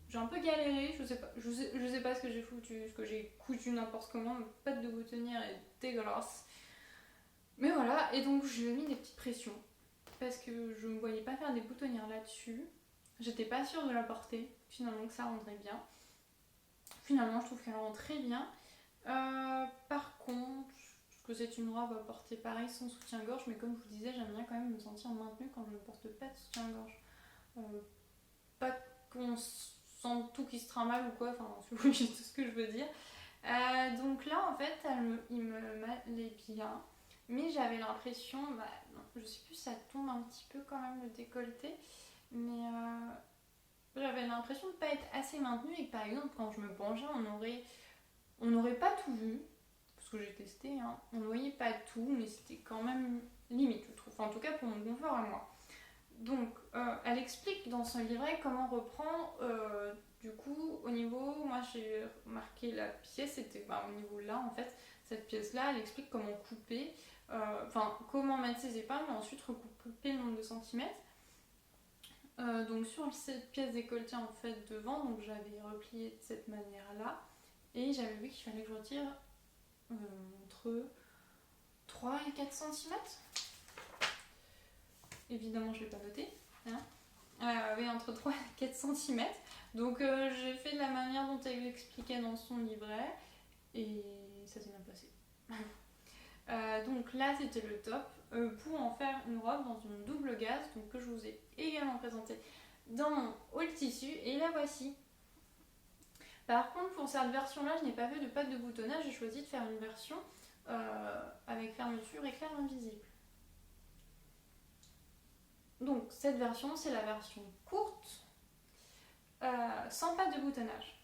A: j'ai un peu galéré, je sais pas ce que j'ai foutu, ce que j'ai cousu n'importe comment, mais pas de boutonnière est dégueulasse. Mais voilà, et donc je lui ai mis des petites pressions, parce que je ne me voyais pas faire des boutonnières là-dessus. J'étais pas sûre de la porter, finalement que ça rendrait bien. Finalement, je trouve qu'elle rend très bien. Par contre, que c'est une robe à porter pareil sans soutien-gorge, mais comme je vous disais, j'aime bien quand même me sentir maintenue quand je ne porte pas de soutien-gorge. Pas qu'on sente tout qui se trimballe ou quoi, enfin, si vous voyez tout ce que je veux dire. Donc là, en fait, il me m'allait bien, mais j'avais l'impression, bah, non, je sais plus, ça tombe un petit peu quand même le décolleté, mais j'avais l'impression de ne pas être assez maintenue et que par exemple, quand je me penchais, on n'aurait pas tout vu, parce que j'ai testé, hein. On ne voyait pas tout, mais c'était quand même limite, je trouve. Enfin, en tout cas, pour mon confort à moi. Donc, elle explique dans son livret comment reprendre. Du coup, au niveau, moi j'ai marqué la pièce, c'était au niveau là en fait. Cette pièce-là, elle explique comment couper, enfin comment mettre ses épingles et ensuite recouper le nombre de centimètres. Donc sur cette pièce décolletée en fait devant, donc j'avais replié de cette manière-là et j'avais vu qu'il fallait que je retire entre 3 et 4 centimètres. Évidemment, je ne l'ai pas noté. Hein. Oui, entre 3 et 4 cm. Donc j'ai fait de la manière dont elle l'expliquait dans son livret et ça s'est bien passé. Donc là c'était le top pour en faire une robe dans une double gaze donc, que je vous ai également présentée dans mon haul tissu et la voici. Par contre pour cette version là je n'ai pas fait de patte de boutonnage, j'ai choisi de faire une version avec fermeture éclair invisible. Donc cette version c'est la version courte sans patte de boutonnage.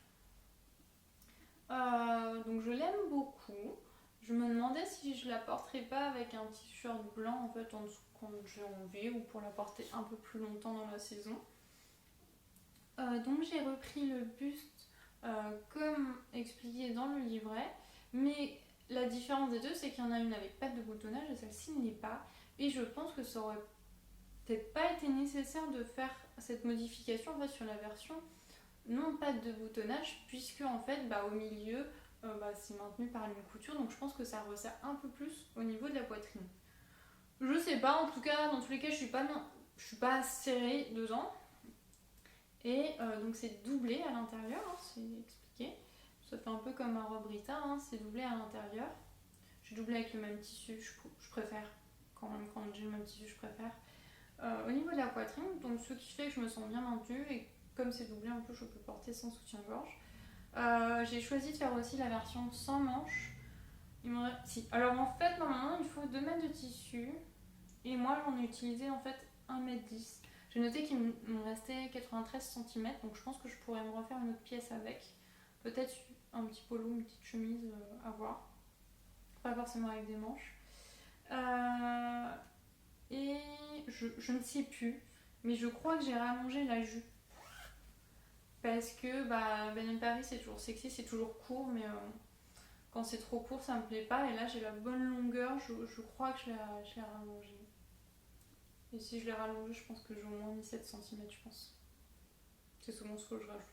A: Donc je l'aime beaucoup. Je me demandais si je la porterais pas avec un t-shirt blanc en fait en dessous quand j'ai envie ou pour la porter un peu plus longtemps dans la saison. Donc j'ai repris le buste comme expliqué dans le livret, mais la différence des deux c'est qu'il y en a une avec patte de boutonnage et celle-ci n'est pas. Et je pense que ça aurait peut-être pas été nécessaire de faire cette modification en fait, sur la version non patte de boutonnage puisque en fait au milieu c'est maintenu par une couture donc je pense que ça resserre un peu plus au niveau de la poitrine. Je sais pas, en tout cas dans tous les cas je suis pas serrée dedans et donc c'est doublé à l'intérieur, hein, c'est expliqué. Ça fait un peu comme un robe Rita, hein, c'est doublé à l'intérieur. J'ai doublé avec le même tissu, je préfère quand même quand j'ai le même tissu je préfère. au niveau de la poitrine, donc ce qui fait que je me sens bien maintenue et comme c'est doublé un peu, je peux porter sans soutien-gorge. J'ai choisi de faire aussi la version sans manches. Si. Alors en fait, normalement, il faut 2 mètres de tissu et moi j'en ai utilisé en fait 1,10 m. J'ai noté qu'il me restait 93 cm, donc je pense que je pourrais me refaire une autre pièce avec. Peut-être un petit polo, une petite chemise à voir. Pas forcément avec des manches. Et je ne sais plus, mais je crois que j'ai rallongé la jupe. Parce que Ben Paris c'est toujours sexy, c'est toujours court, mais quand c'est trop court ça me plaît pas. Et là j'ai la bonne longueur, je crois que je l'ai rallongée. Et si je l'ai rallongée, je pense que j'ai au moins mis 7 cm, je pense. C'est souvent ce que je rajoute.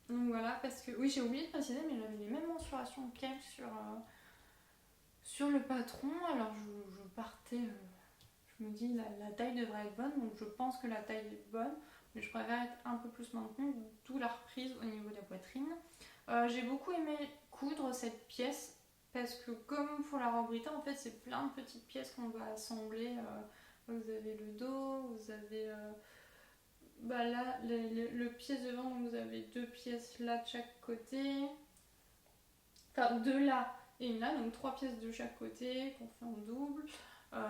A: Donc voilà, parce que oui, j'ai oublié de préciser, mais j'avais les mêmes mensurations qu'elle sur le patron. Alors je partais, je me dis la taille devrait être bonne, donc je pense que la taille est bonne, mais je préfère être un peu plus maintenue, d'où la reprise au niveau de la poitrine. J'ai beaucoup aimé coudre cette pièce parce que comme pour la robe Rita, en fait c'est plein de petites pièces qu'on va assembler. Vous avez le dos, vous avez là le pièce devant, donc vous avez 2 pièces là de chaque côté, enfin 2 là et une là, donc 3 pièces de chaque côté qu'on fait en double.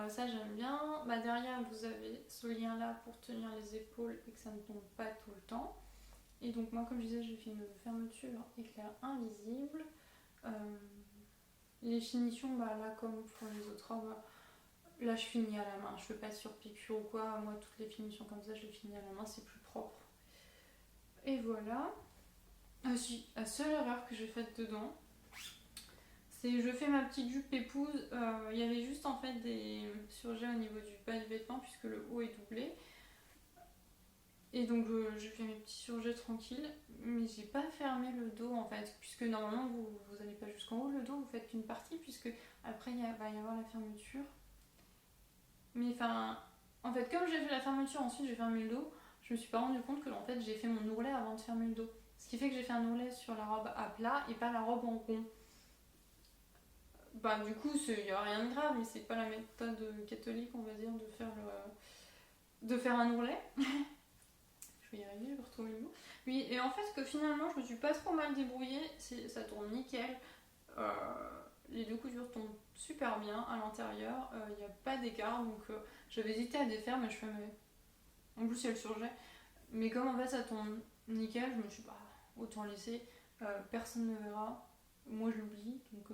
A: Ça j'aime bien. Derrière vous avez ce lien là pour tenir les épaules et que ça ne tombe pas tout le temps. Et donc moi comme je disais, j'ai fait une fermeture éclair invisible. Les finitions, là comme pour les autres robes, là je finis à la main, je fais pas sur piqûre ou quoi. Moi toutes les finitions comme ça je les finis à la main, c'est plus propre. Et voilà. Si, la seule erreur que j'ai faite dedans, c'est je fais ma petite jupe épouse. Il y avait juste en fait des surjets au niveau du bas du vêtement puisque le haut est doublé. Et donc j'ai fait mes petits surjets tranquilles, mais j'ai pas fermé le dos en fait, puisque normalement vous allez pas jusqu'en haut le dos, vous faites qu'une partie, puisque après va y avoir la fermeture. Mais enfin, en fait, comme j'ai fait la fermeture, ensuite j'ai fermé le dos, je me suis pas rendu compte que en fait j'ai fait mon ourlet avant de fermer le dos. Ce qui fait que j'ai fait un ourlet sur la robe à plat et pas la robe en rond. Du coup, il n'y a rien de grave, mais c'est pas la méthode catholique, on va dire, de faire un ourlet. Je vais y arriver, je vais retrouver le mot. Oui, et en fait, que finalement, je me suis pas trop mal débrouillée, ça tourne nickel. Les 2 coutures tombent super bien à l'intérieur, il n'y a pas d'écart, donc j'avais hésité à défaire, mais je fais, mais en plus il y a le surjet. Mais comme en fait ça tombe nickel, je me suis dit, autant laisser, personne ne verra, moi je l'oublie, donc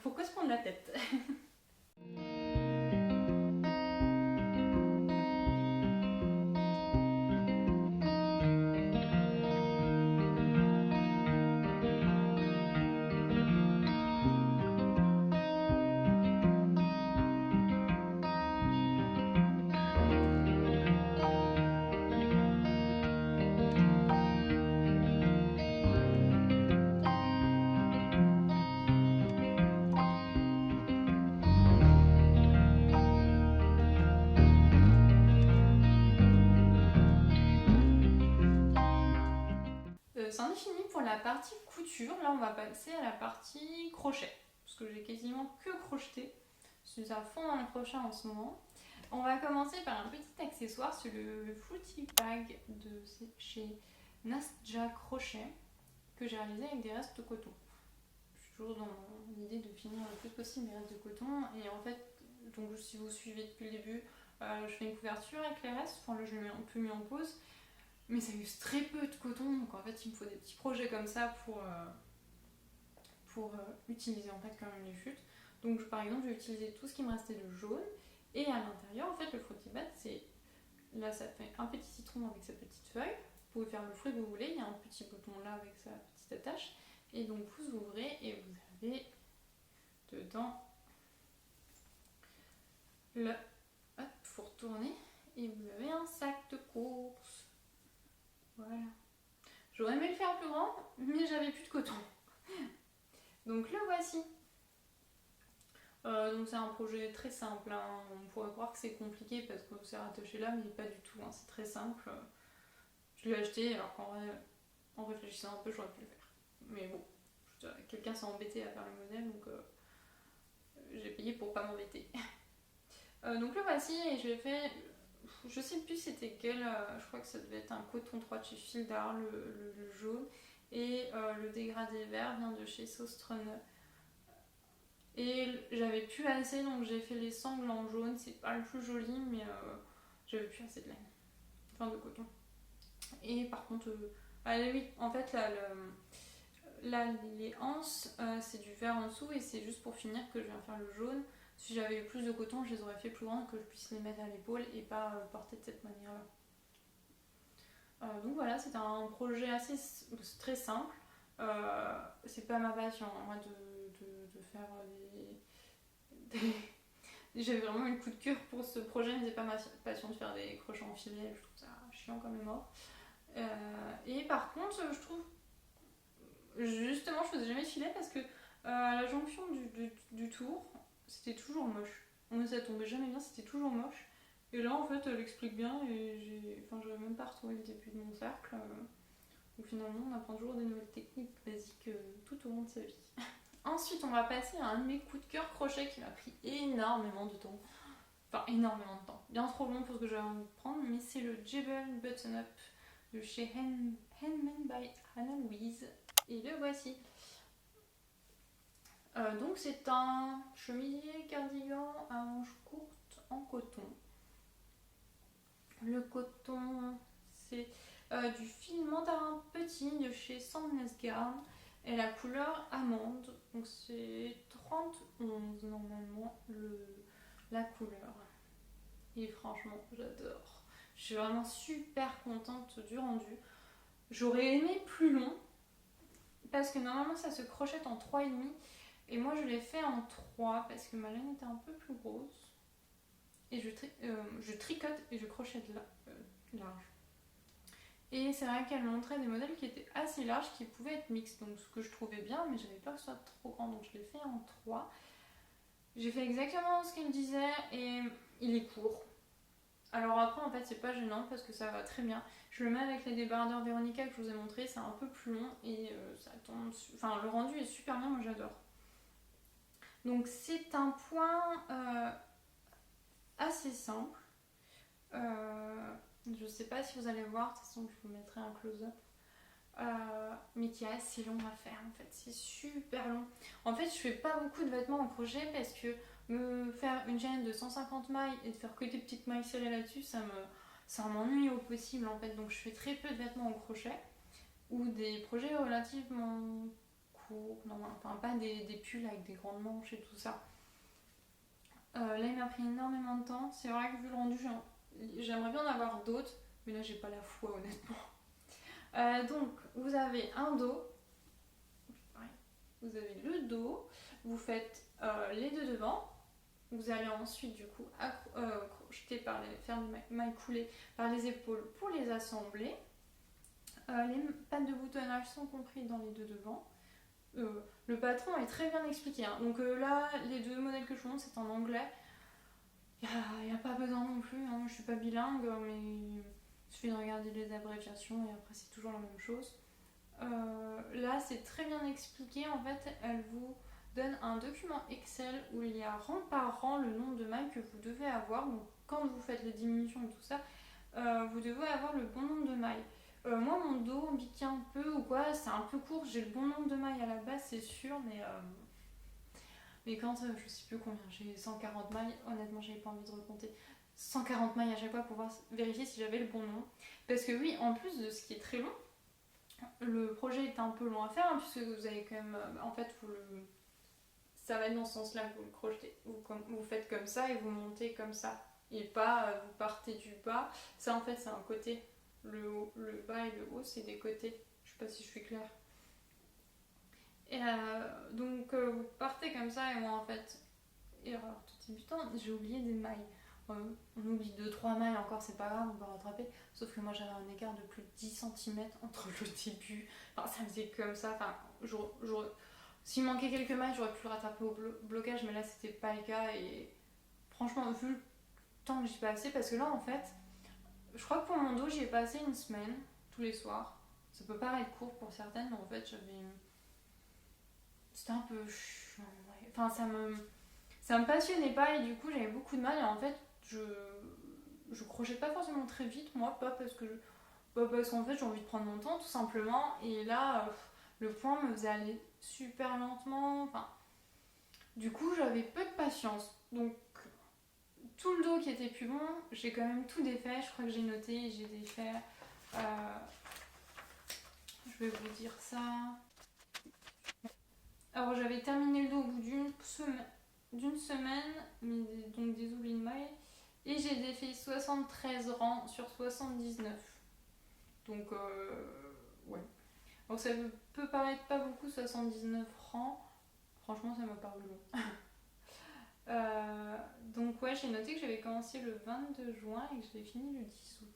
A: pourquoi se prendre la tête? C'en est fini pour la partie couture. Là, on va passer à la partie crochet. Parce que j'ai quasiment que crocheté. Je suis à fond dans le crochet en ce moment. On va commencer par un petit accessoire. C'est le Fruity Bag de chez Nastja Crochet que j'ai réalisé avec des restes de coton. Je suis toujours dans l'idée de finir le plus possible mes restes de coton. Et en fait, donc, si vous suivez depuis le début, je fais une couverture avec les restes. Enfin, là, je l'ai un peu mis en pause. Mais ça use très peu de coton, donc en fait il me faut des petits projets comme ça pour utiliser en fait quand même les chutes. Donc par exemple j'ai utilisé tout ce qui me restait de jaune, et à l'intérieur en fait le Fruity Bag, c'est là ça fait un petit citron avec sa petite feuille. Vous pouvez faire le fruit que vous voulez, il y a un petit bouton là avec sa petite attache, et donc vous ouvrez et vous avez dedans le faut retourner et vous avez un sac de course. Voilà. J'aurais aimé le faire plus grand, mais j'avais plus de coton. Donc le voici. Donc c'est un projet très simple. Hein. On pourrait croire que c'est compliqué parce que c'est rattaché là, mais pas du tout. Hein. C'est très simple. Je l'ai acheté alors qu'en vrai, en réfléchissant un peu, j'aurais pu le faire. Mais bon, quelqu'un s'est embêté à faire le modèle, donc j'ai payé pour pas m'embêter. Donc le voici et je l'ai fait, je sais plus c'était quel, je crois que ça devait être un coton 3 de chez Fildar, le jaune, et le dégradé vert vient de chez Sostrunner. Et j'avais plus assez, donc j'ai fait les sangles en jaune, c'est pas le plus joli, mais j'avais plus assez de laine, enfin de coton. Et par contre, oui, en fait là, les anses, c'est du vert en dessous et c'est juste pour finir que je viens faire le jaune. Si j'avais eu plus de coton, je les aurais fait plus grandes, que je puisse les mettre à l'épaule et pas porter de cette manière-là. Donc voilà, c'était un projet très simple. C'est pas ma passion, moi, de faire J'avais vraiment eu le coup de cœur pour ce projet, mais c'est pas ma passion de faire des crochets en filet, je trouve ça chiant comme les morts. Et par contre, je trouve, justement, je faisais jamais de filet parce que à la jonction du tour, c'était toujours moche. Ça tombait jamais bien, c'était toujours moche. Et là, en fait, elle explique bien et j'avais même pas retrouvé le début de mon cercle. Donc finalement, on apprend toujours des nouvelles techniques basiques tout au long de sa vie. Ensuite, on va passer à un de mes coups de cœur crochet qui m'a pris énormément de temps. Enfin, énormément de temps. Bien trop long pour ce que j'avais envie de prendre, mais c'est le Jebel Button Up de chez Handmade by Anna Louise. Et le voici. Donc c'est un chemisier cardigan à manches courtes en coton. Le coton, c'est du fil mandarin petit de chez Sandnes Garn et la couleur amande. Donc c'est 30-11 normalement la couleur. Et franchement, j'adore. Je suis vraiment super contente du rendu. J'aurais aimé plus long parce que normalement ça se crochette en 3,5 et moi je l'ai fait en 3 parce que ma laine était un peu plus grosse. Et je tricote et je crochette large. Et c'est vrai qu'elle montrait des modèles qui étaient assez larges, qui pouvaient être mixtes, donc ce que je trouvais bien, mais j'avais peur que ce soit trop grand, donc je l'ai fait en 3. J'ai fait exactement ce qu'elle disait et il est court. Alors après, en fait, c'est pas gênant parce que ça va très bien. Je le mets avec les débardeurs Véronica que je vous ai montré, c'est un peu plus long et ça tombe. Enfin, le rendu est super bien, moi j'adore. Donc c'est un point assez simple. Je sais pas si vous allez voir, de toute façon je vous mettrai un close-up. Mais qui est assez long à faire en fait, c'est super long. En fait, je fais pas beaucoup de vêtements en crochet parce que me faire une chaîne de 150 mailles et de faire que des petites mailles serrées là-dessus, ça m'ennuie au possible en fait. Donc je fais très peu de vêtements en crochet ou des projets relativement courts, enfin pas des pulls avec des grandes manches et tout ça. Là, il m'a pris énormément de temps. C'est vrai que vu le rendu, j'aimerais bien en avoir d'autres, mais là, j'ai pas la foi, honnêtement. Donc, vous avez un dos. Vous avez le dos. Vous faites les deux devant. Vous allez ensuite, du coup, crocheter faire des mailles coulées par les épaules pour les assembler. Les pattes de boutonnage sont comprises dans les deux devant. Le patron est très bien expliqué. Hein. Donc là, les deux modèles que je vous montre, c'est en anglais. Il n'y a pas besoin non plus, hein. Je suis pas bilingue, mais il suffit de regarder les abréviations et après c'est toujours la même chose. Là, c'est très bien expliqué. En fait, elle vous donne un document Excel où il y a rang par rang le nombre de mailles que vous devez avoir. Donc quand vous faites les diminutions et tout ça, vous devez avoir le bon nombre de mailles. Moi, mon dos biqué un peu ou quoi, c'est un peu court. J'ai le bon nombre de mailles à la base, c'est sûr, mais quand je sais plus combien, j'ai 140 mailles, honnêtement, j'avais pas envie de recompter. 140 mailles à chaque fois pour vérifier si j'avais le bon nombre. Parce que oui, en plus de ce qui est très long, le projet est un peu long à faire, hein, puisque vous avez quand même. En fait, ça va être dans ce sens-là que vous le crochetez. Vous faites comme ça et vous montez comme ça. Et pas vous partez du bas. Ça, en fait, c'est un côté. Le bas et le haut, c'est des côtés. Je sais pas si je suis claire. Et donc, vous partez comme ça, et moi, en fait, erreur tout débutant, j'ai oublié des mailles. On oublie 2-3 mailles encore, c'est pas grave, on peut rattraper. Sauf que moi j'avais un écart de plus de 10 cm entre le début. Enfin, ça faisait comme ça. Enfin, s'il manquait quelques mailles, j'aurais pu le rattraper au blocage, mais là c'était pas le cas. Et franchement, vu le temps que j'y passé, parce que là en fait, je crois que pour mon dos, j'y ai passé une semaine, tous les soirs. Ça peut paraître court pour certaines, mais en fait, c'était un peu chiant. Ouais. Enfin, ça me passionnait pas et du coup j'avais beaucoup de mal et en fait je crochette pas forcément très vite moi, pas parce qu'en fait j'ai envie de prendre mon temps tout simplement et là le point me faisait aller super lentement, enfin du coup j'avais peu de patience donc tout le dos qui était plus bon, j'ai quand même tout défait, je crois que j'ai noté, j'ai défait je vais vous dire ça. Alors j'avais terminé le dos au bout d'une semaine, mais donc des oublis de maille. Et j'ai défait 73 rangs sur 79. Donc ouais. Donc ça peut paraître pas beaucoup 79 rangs. Franchement ça m'a paru long. Donc ouais j'ai noté que j'avais commencé le 22 juin et que je l'ai fini le 10 août.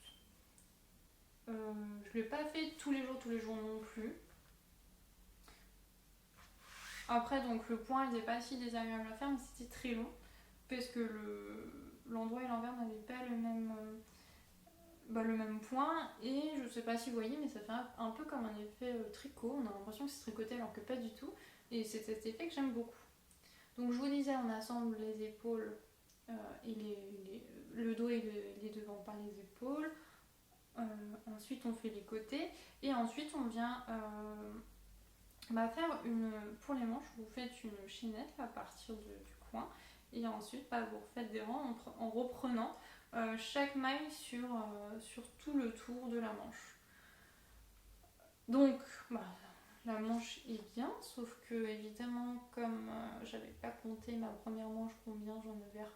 A: Je l'ai pas fait tous les jours non plus. Après, donc le point n'était pas si désagréable à faire, mais c'était très long parce que l'endroit et l'envers n'avaient pas le même point. Et je sais pas si vous voyez, mais ça fait un peu comme un effet tricot. On a l'impression que c'est tricoté alors que pas du tout. Et c'est cet effet que j'aime beaucoup. Donc je vous disais, on assemble les épaules et le dos et les devants par les épaules. Ensuite, on fait les côtés. Et ensuite, on vient faire pour les manches, vous faites une chaînette à partir du coin et ensuite vous refaites des rangs en reprenant chaque maille sur tout le tour de la manche. Donc la manche est bien, sauf que évidemment comme j'avais pas compté ma première manche combien j'en avais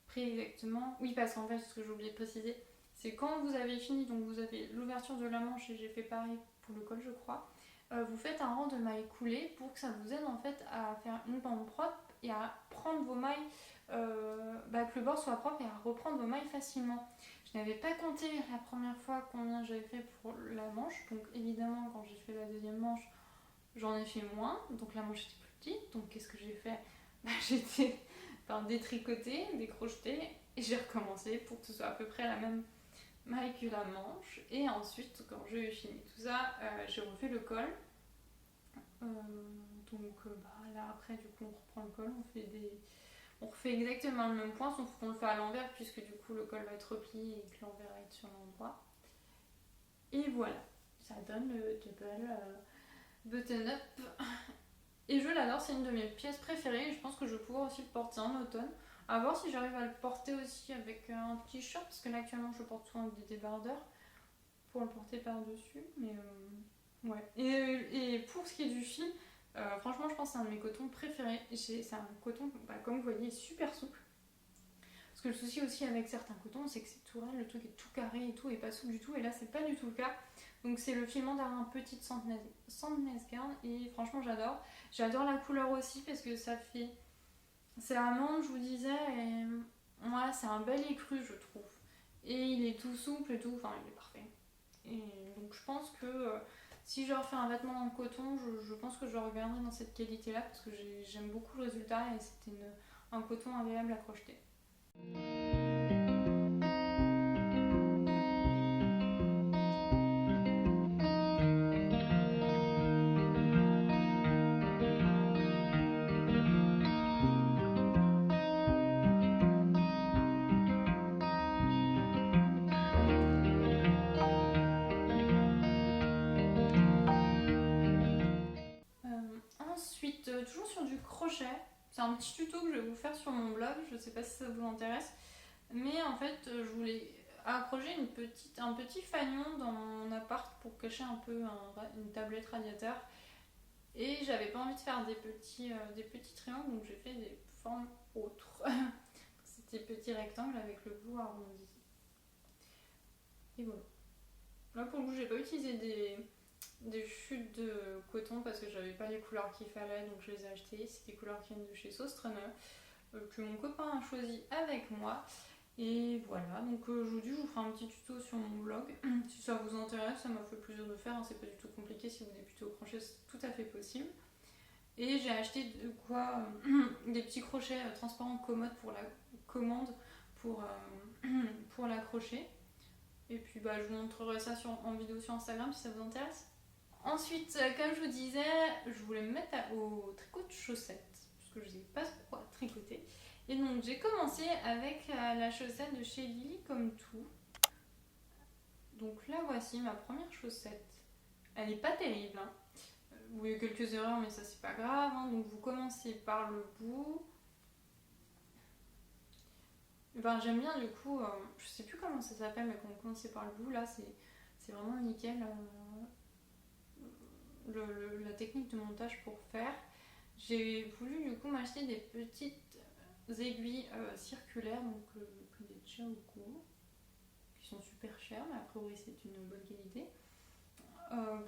A: pris exactement. Oui, parce qu'en fait ce que j'ai oublié de préciser, c'est quand vous avez fini, donc vous avez l'ouverture de la manche et j'ai fait pareil pour le col je crois. Vous faites un rang de mailles coulées pour que ça vous aide en fait à faire une bande propre et à prendre vos mailles, que le bord soit propre et à reprendre vos mailles facilement. Je n'avais pas compté la première fois combien j'avais fait pour la manche, donc évidemment quand j'ai fait la deuxième manche, j'en ai fait moins, donc la manche était plus petite, donc qu'est-ce que j'ai fait? J'étais détricotée, décrochetée et j'ai recommencé pour que ce soit à peu près la même maille que la manche et ensuite quand j'ai fini tout ça j'ai refait le col là après du coup on reprend le col, on refait exactement le même point sauf qu'on le fait à l'envers puisque du coup le col va être replié et que l'envers va être sur l'endroit et voilà ça donne le double button-up et je l'adore, c'est une de mes pièces préférées et je pense que je vais pouvoir aussi le porter en automne. À voir si j'arrive à le porter aussi avec un t-shirt parce que là actuellement je porte souvent des débardeurs pour le porter par-dessus. Mais ouais. Et pour ce qui est du fil, franchement je pense que c'est un de mes cotons préférés. C'est un coton, comme vous voyez, super souple. Parce que le souci aussi avec certains cotons, c'est que c'est tout raide, le truc est tout carré et tout, et pas souple du tout. Et là c'est pas du tout le cas. Donc c'est le filament d'un petit Sandnes Garn et franchement j'adore. J'adore la couleur aussi parce que ça fait... C'est amande, je vous disais, et voilà, c'est un bel écru, je trouve. Et il est tout souple et tout, enfin, il est parfait. Et donc, je pense que si je refais un vêtement en coton, je pense que je le regarderai dans cette qualité-là parce que j'aime beaucoup le résultat et c'était un coton agréable à crocheter. Ensuite, toujours sur du crochet, c'est un petit tuto que je vais vous faire sur mon blog, je ne sais pas si ça vous intéresse, mais en fait je voulais accrocher un petit fanion dans mon appart pour cacher un peu une tablette radiateur et j'avais pas envie de faire des petits triangles donc j'ai fait des formes autres. C'était petits rectangles avec le bout arrondi. Et voilà. Là pour le coup j'ai pas utilisé des chutes de coton parce que j'avais pas les couleurs qu'il fallait donc je les ai achetées. C'est des couleurs qui viennent de chez Sostrunner que mon copain a choisi avec moi. Et voilà, donc je vous dis, je vous ferai un petit tuto sur mon blog. Si ça vous intéresse, ça m'a fait plaisir de faire, hein, c'est pas du tout compliqué. Si vous débutez au crochet, c'est tout à fait possible. Et j'ai acheté des petits crochets transparents commodes pour la commande pour l'accrocher. Et puis je vous montrerai ça en vidéo sur Instagram si ça vous intéresse. Ensuite, comme je vous disais, je voulais me mettre au tricot de chaussettes, parce que je ne sais pas quoi tricoter. Et donc j'ai commencé avec la chaussette de chez Lily comme tout. Donc là voici ma première chaussette. Elle est pas terrible, hein. Il y a quelques erreurs mais ça c'est pas grave, hein. Donc vous commencez par le bout. Ben, j'aime bien du coup, je sais plus comment ça s'appelle, mais quand vous commencez par le bout là c'est vraiment nickel la technique de montage pour faire. J'ai voulu du coup m'acheter des petites aiguilles circulaires, donc que des Cherokee, qui sont super chères, mais a priori c'est une bonne qualité,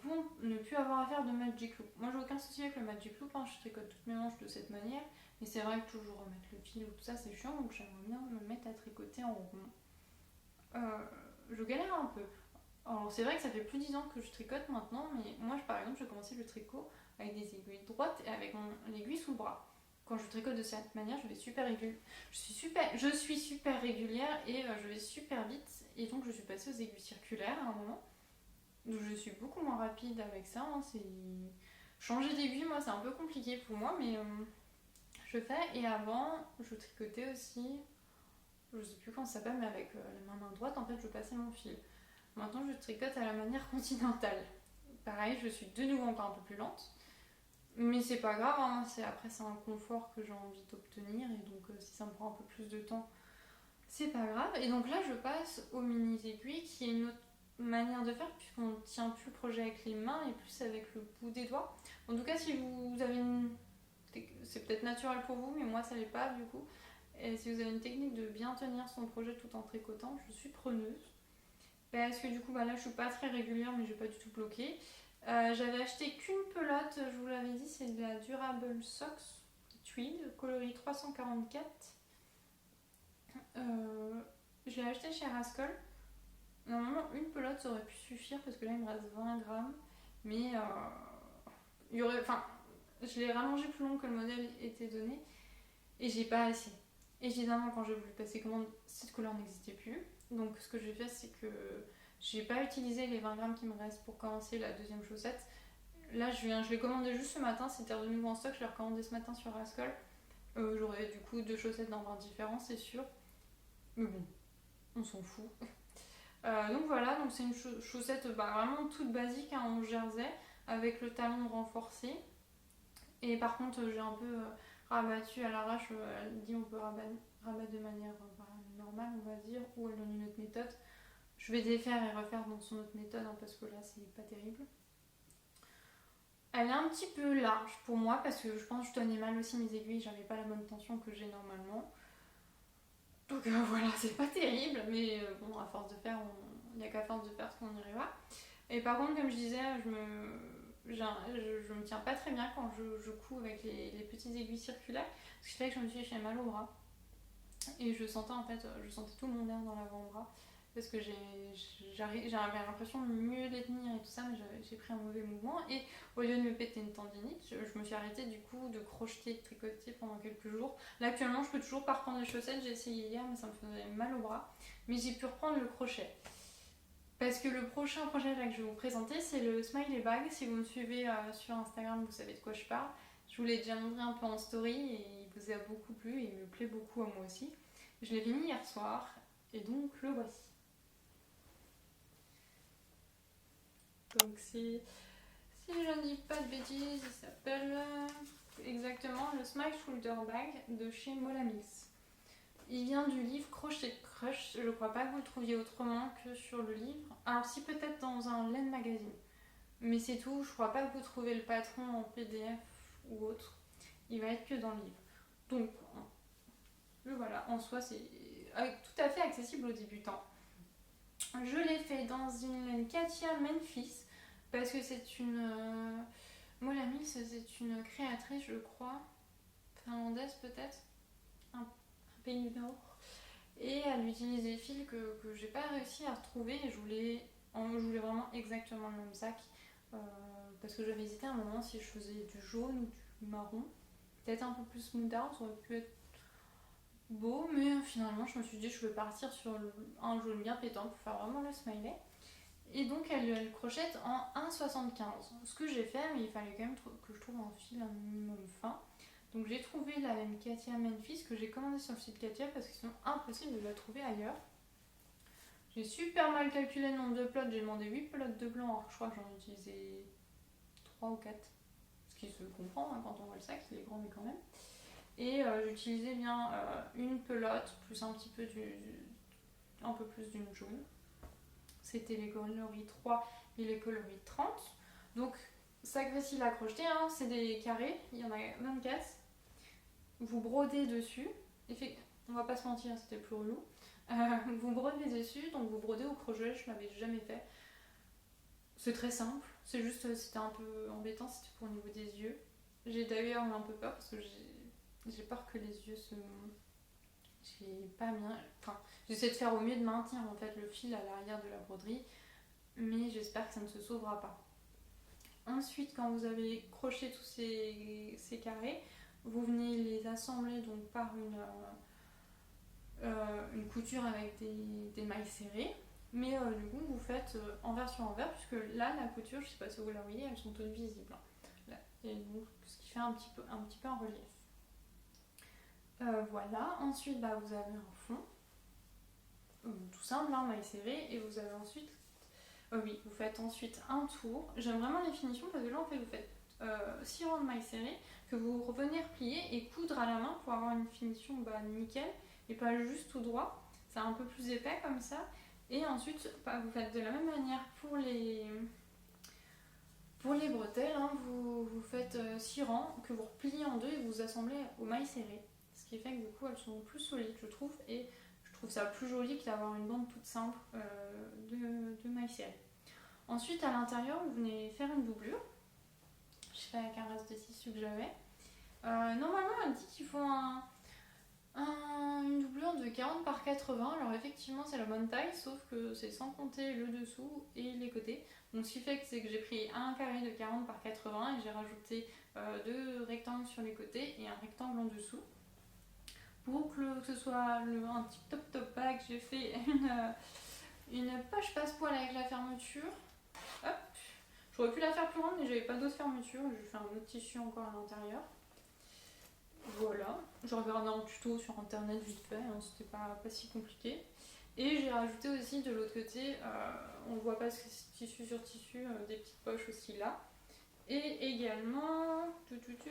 A: pour ne plus avoir à faire de Magic Loop. Moi j'ai aucun souci avec le Magic Loop, hein, je tricote toutes mes manches de cette manière, mais c'est vrai que toujours remettre le fil ou tout ça c'est chiant, donc j'aimerais bien me mettre à tricoter en rond. Je galère un peu. Alors c'est vrai que ça fait plus de 10 ans que je tricote maintenant, mais moi par exemple je commençais le tricot avec des aiguilles droites et avec l'aiguille sous le bras. Quand je tricote de cette manière, je suis super régulière et je vais super vite. Et donc je suis passée aux aiguilles circulaires à un moment. Donc je suis beaucoup moins rapide avec ça, hein. Changer d'aiguille, moi c'est un peu compliqué pour moi, mais je fais. Et avant, je tricotais aussi, je sais plus comment ça s'appelle, mais avec la main droite, en fait je passais mon fil. Maintenant, je tricote à la manière continentale. Pareil, je suis de nouveau encore un peu plus lente. Mais c'est pas grave, hein. Après, c'est un confort que j'ai envie d'obtenir. Et donc, si ça me prend un peu plus de temps, c'est pas grave. Et donc là, je passe aux mini-aiguilles, qui est une autre manière de faire, puisqu'on ne tient plus le projet avec les mains et plus avec le bout des doigts. En tout cas, si vous avez une... C'est peut-être naturel pour vous, mais moi, ça l'est pas, du coup. Et si vous avez une technique de bien tenir son projet tout en tricotant, je suis preneuse. Parce que du coup, là, je suis pas très régulière, mais j'ai pas du tout bloqué. J'avais acheté qu'une pelote, je vous l'avais dit, c'est de la Durable Socks Tweed, coloris 344. Je l'ai acheté chez Rascol. Normalement, une pelote ça aurait pu suffire parce que là, il me reste 20 grammes. Mais il y aurait, enfin, je l'ai rallongé plus long que le modèle était donné et j'ai pas assez. Et évidemment, quand j'ai voulu passer commande, cette couleur n'existait plus. Donc, ce que je vais faire, c'est que j'ai pas utilisé les 20 grammes qui me restent pour commencer la deuxième chaussette. Là, je l'ai commandé juste ce matin, c'était de nouveau en stock, je l'ai recommandé ce matin sur Rascol. J'aurai du coup 2 chaussettes d'endroits différents, c'est sûr. Mais bon, on s'en fout. Donc voilà, donc c'est une chaussette vraiment toute basique, hein, en jersey, avec le talon renforcé. Et par contre, j'ai un peu rabattu à l'arrache. Elle dit on peut rabattre de manière normale, on va dire, ou elle donne une autre méthode. Je vais défaire et refaire dans son autre méthode, hein, parce que là, c'est pas terrible. Elle est un petit peu large pour moi, parce que je pense que je tenais mal aussi mes aiguilles, j'avais pas la bonne tension que j'ai normalement. Donc voilà, c'est pas terrible, mais bon, à force de faire, il n'y a qu'à force de faire ce qu'on y arrivera. Et par contre, comme je disais, je me tiens pas très bien quand je couds avec les petites aiguilles circulaires, ce qui fait que je me suis fait mal au bras. Et je sentais tout mon nerf dans l'avant-bras, parce que j'avais l'impression de mieux les tenir et tout ça, mais j'ai pris un mauvais mouvement. Et au lieu de me péter une tendinite, je me suis arrêtée du coup de crocheter et de tricoter pendant quelques jours. Là actuellement, je peux toujours pas reprendre les chaussettes, j'ai essayé hier, mais ça me faisait mal au bras. Mais j'ai pu reprendre le crochet. Parce que le prochain projet là que je vais vous présenter, c'est le Smiley Bag. Si vous me suivez sur Instagram, vous savez de quoi je parle. Je vous l'ai déjà montré un peu en story et il vous a beaucoup plu et il me plaît beaucoup à moi aussi. Je l'ai fini hier soir et donc le voici. Donc si je ne dis pas de bêtises, il s'appelle exactement le Smile Shoulder Bag de chez Molamix. Il vient du livre Crochet Crush. Je crois pas que vous le trouviez autrement que sur le livre. Alors si, peut-être dans un Laine Magazine. Mais c'est tout, je crois pas que vous trouvez le patron en PDF ou autre. Il va être que dans le livre. Donc voilà, en soi c'est tout à fait accessible aux débutants. Je l'ai fait dans une laine Katia Memphis parce que c'est une... Molamix, c'est une créatrice, je crois, finlandaise peut-être, un pays du Nord. Et elle utilise des fils que j'ai pas réussi à retrouver et je voulais vraiment exactement le même sac, parce que j'avais hésité à un moment si je faisais du jaune ou du marron, peut-être un peu plus moutarde, ça aurait pu être beau, mais finalement je me suis dit je vais partir sur un jaune bien pétant pour faire vraiment le smiley. Et donc elle crochette en 1,75. Ce que j'ai fait, mais il fallait quand même que je trouve un fil un minimum fin. Donc j'ai trouvé la même Katia Memphis que j'ai commandée sur le site Katia parce que sinon impossible de la trouver ailleurs. J'ai super mal calculé le nombre de plots, j'ai demandé 8 plots de blanc, alors je crois que j'en ai utilisé 3 ou 4. Ce qui se comprend hein, quand on voit le sac, il est grand mais quand même. Et j'utilisais bien une pelote plus un petit peu un peu plus d'une jaune. C'était les coloris 3 et les coloris 30. Donc sac facile à crocheter, hein, c'est des carrés, il y en a 24. Vous brodez dessus, on va pas se mentir, c'était plus relou. Vous brodez dessus, donc vous brodez au crochet, je l'avais jamais fait. C'est très simple, c'est juste, c'était un peu embêtant, c'était pour au niveau des yeux. J'ai d'ailleurs eu un peu peur parce que j'ai peur que les yeux se... J'ai pas bien... Enfin, j'essaie de faire au mieux de maintenir en fait le fil à l'arrière de la broderie, mais j'espère que ça ne se sauvera pas. Ensuite, quand vous avez crocheté tous ces carrés, vous venez les assembler donc par une couture avec des mailles serrées. Mais du coup, vous faites envers sur envers, puisque là, la couture, je ne sais pas si vous la voyez, elles sont toutes visibles. Hein. Là. Et donc, ce qui fait un petit peu un relief. Voilà. Ensuite, vous avez un fond. Tout simple, hein, mailles serrées. Et vous avez ensuite... oui, vous faites ensuite un tour. J'aime vraiment les finitions parce que là, en fait, vous faites 6 rangs de mailles serrées que vous revenez replier et coudre à la main pour avoir une finition nickel et pas juste tout droit. C'est un peu plus épais comme ça. Et ensuite, vous faites de la même manière pour les bretelles. Hein, vous faites 6 rangs que vous repliez en deux et vous assemblez aux mailles serrées. Ce qui fait que du coup, elles sont plus solides, je trouve. Et je trouve ça plus joli que d'avoir une bande toute simple de mailles serrées. Ensuite, à l'intérieur, vous venez faire une doublure. Je fais avec un reste de tissu que j'avais. Normalement, elle dit qu'il faut une doublure de 40 par 80. Alors effectivement, c'est la bonne taille, sauf que c'est sans compter le dessous et les côtés. Donc ce qui fait que c'est que j'ai pris un carré de 40 par 80 et j'ai rajouté 2 rectangles sur les côtés et un rectangle en dessous. Pour que ce soit un petit top bag, j'ai fait une poche passe-poil avec la fermeture. Hop. J'aurais pu la faire plus grande, mais j'avais pas d'autre fermeture. J'ai fait un autre tissu encore à l'intérieur. Voilà. Je regardais un tuto sur internet vite fait, hein, c'était pas si compliqué. Et j'ai rajouté aussi de l'autre côté, on voit pas ce tissu sur tissu, des petites poches aussi là. Et également,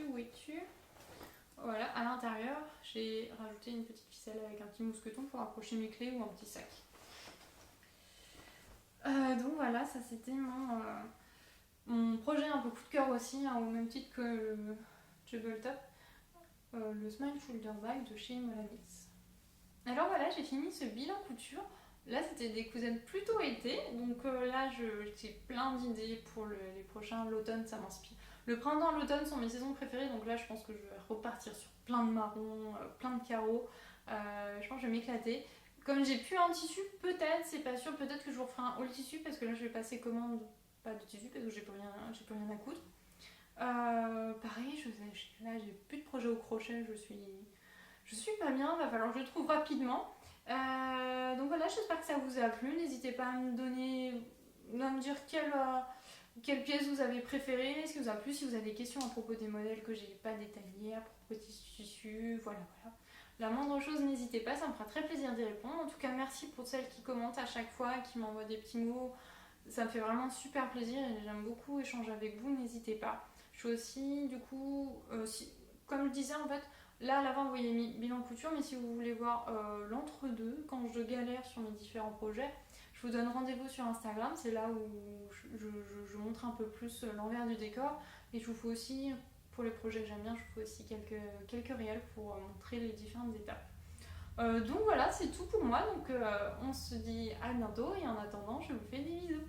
A: où es-tu ? Voilà, à l'intérieur, j'ai rajouté une petite ficelle avec un petit mousqueton pour accrocher mes clés ou un petit sac. Donc voilà, ça c'était mon projet un peu coup de cœur aussi, hein, au même titre que le Jubble Top, le Smile Shoulder Bag de chez Molamix. Alors voilà, j'ai fini ce bilan couture. Là, c'était des cousettes plutôt été, donc là, j'ai plein d'idées pour les prochains. L'automne, ça m'inspire. Le printemps et l'automne sont mes saisons préférées, donc là, je pense que je vais repartir sur plein de marrons, plein de carreaux. Je pense que je vais m'éclater. Comme j'ai plus un tissu, peut-être, c'est pas sûr, peut-être que je vous referai un haul tissu parce que là, je vais passer commande pas de tissu parce que j'ai plus rien à coudre. Pareil, là, j'ai plus de projet au crochet, je suis pas bien, va falloir que je trouve rapidement. Donc voilà, j'espère que ça vous a plu. N'hésitez pas à me dire quelle pièce vous avez préférée, ce qui vous a plu, si vous avez des questions à propos des modèles que j'ai pas détaillés, à propos des tissus, voilà. La moindre chose, n'hésitez pas, ça me fera très plaisir d'y répondre. En tout cas, merci pour celles qui commentent à chaque fois, qui m'envoient des petits mots. Ça me fait vraiment super plaisir et j'aime beaucoup échanger avec vous, n'hésitez pas. Je suis aussi, du coup, comme je disais, en fait, là à l'avant vous voyez mes bilan couture, mais si vous voulez voir l'entre-deux, quand je galère sur mes différents projets, je vous donne rendez-vous sur Instagram, c'est là où je montre un peu plus l'envers du décor et je vous fais aussi, pour les projets que j'aime bien, je vous fais aussi quelques réels pour montrer les différentes étapes. Donc voilà, c'est tout pour moi, donc on se dit à bientôt et en attendant, je vous fais des bisous.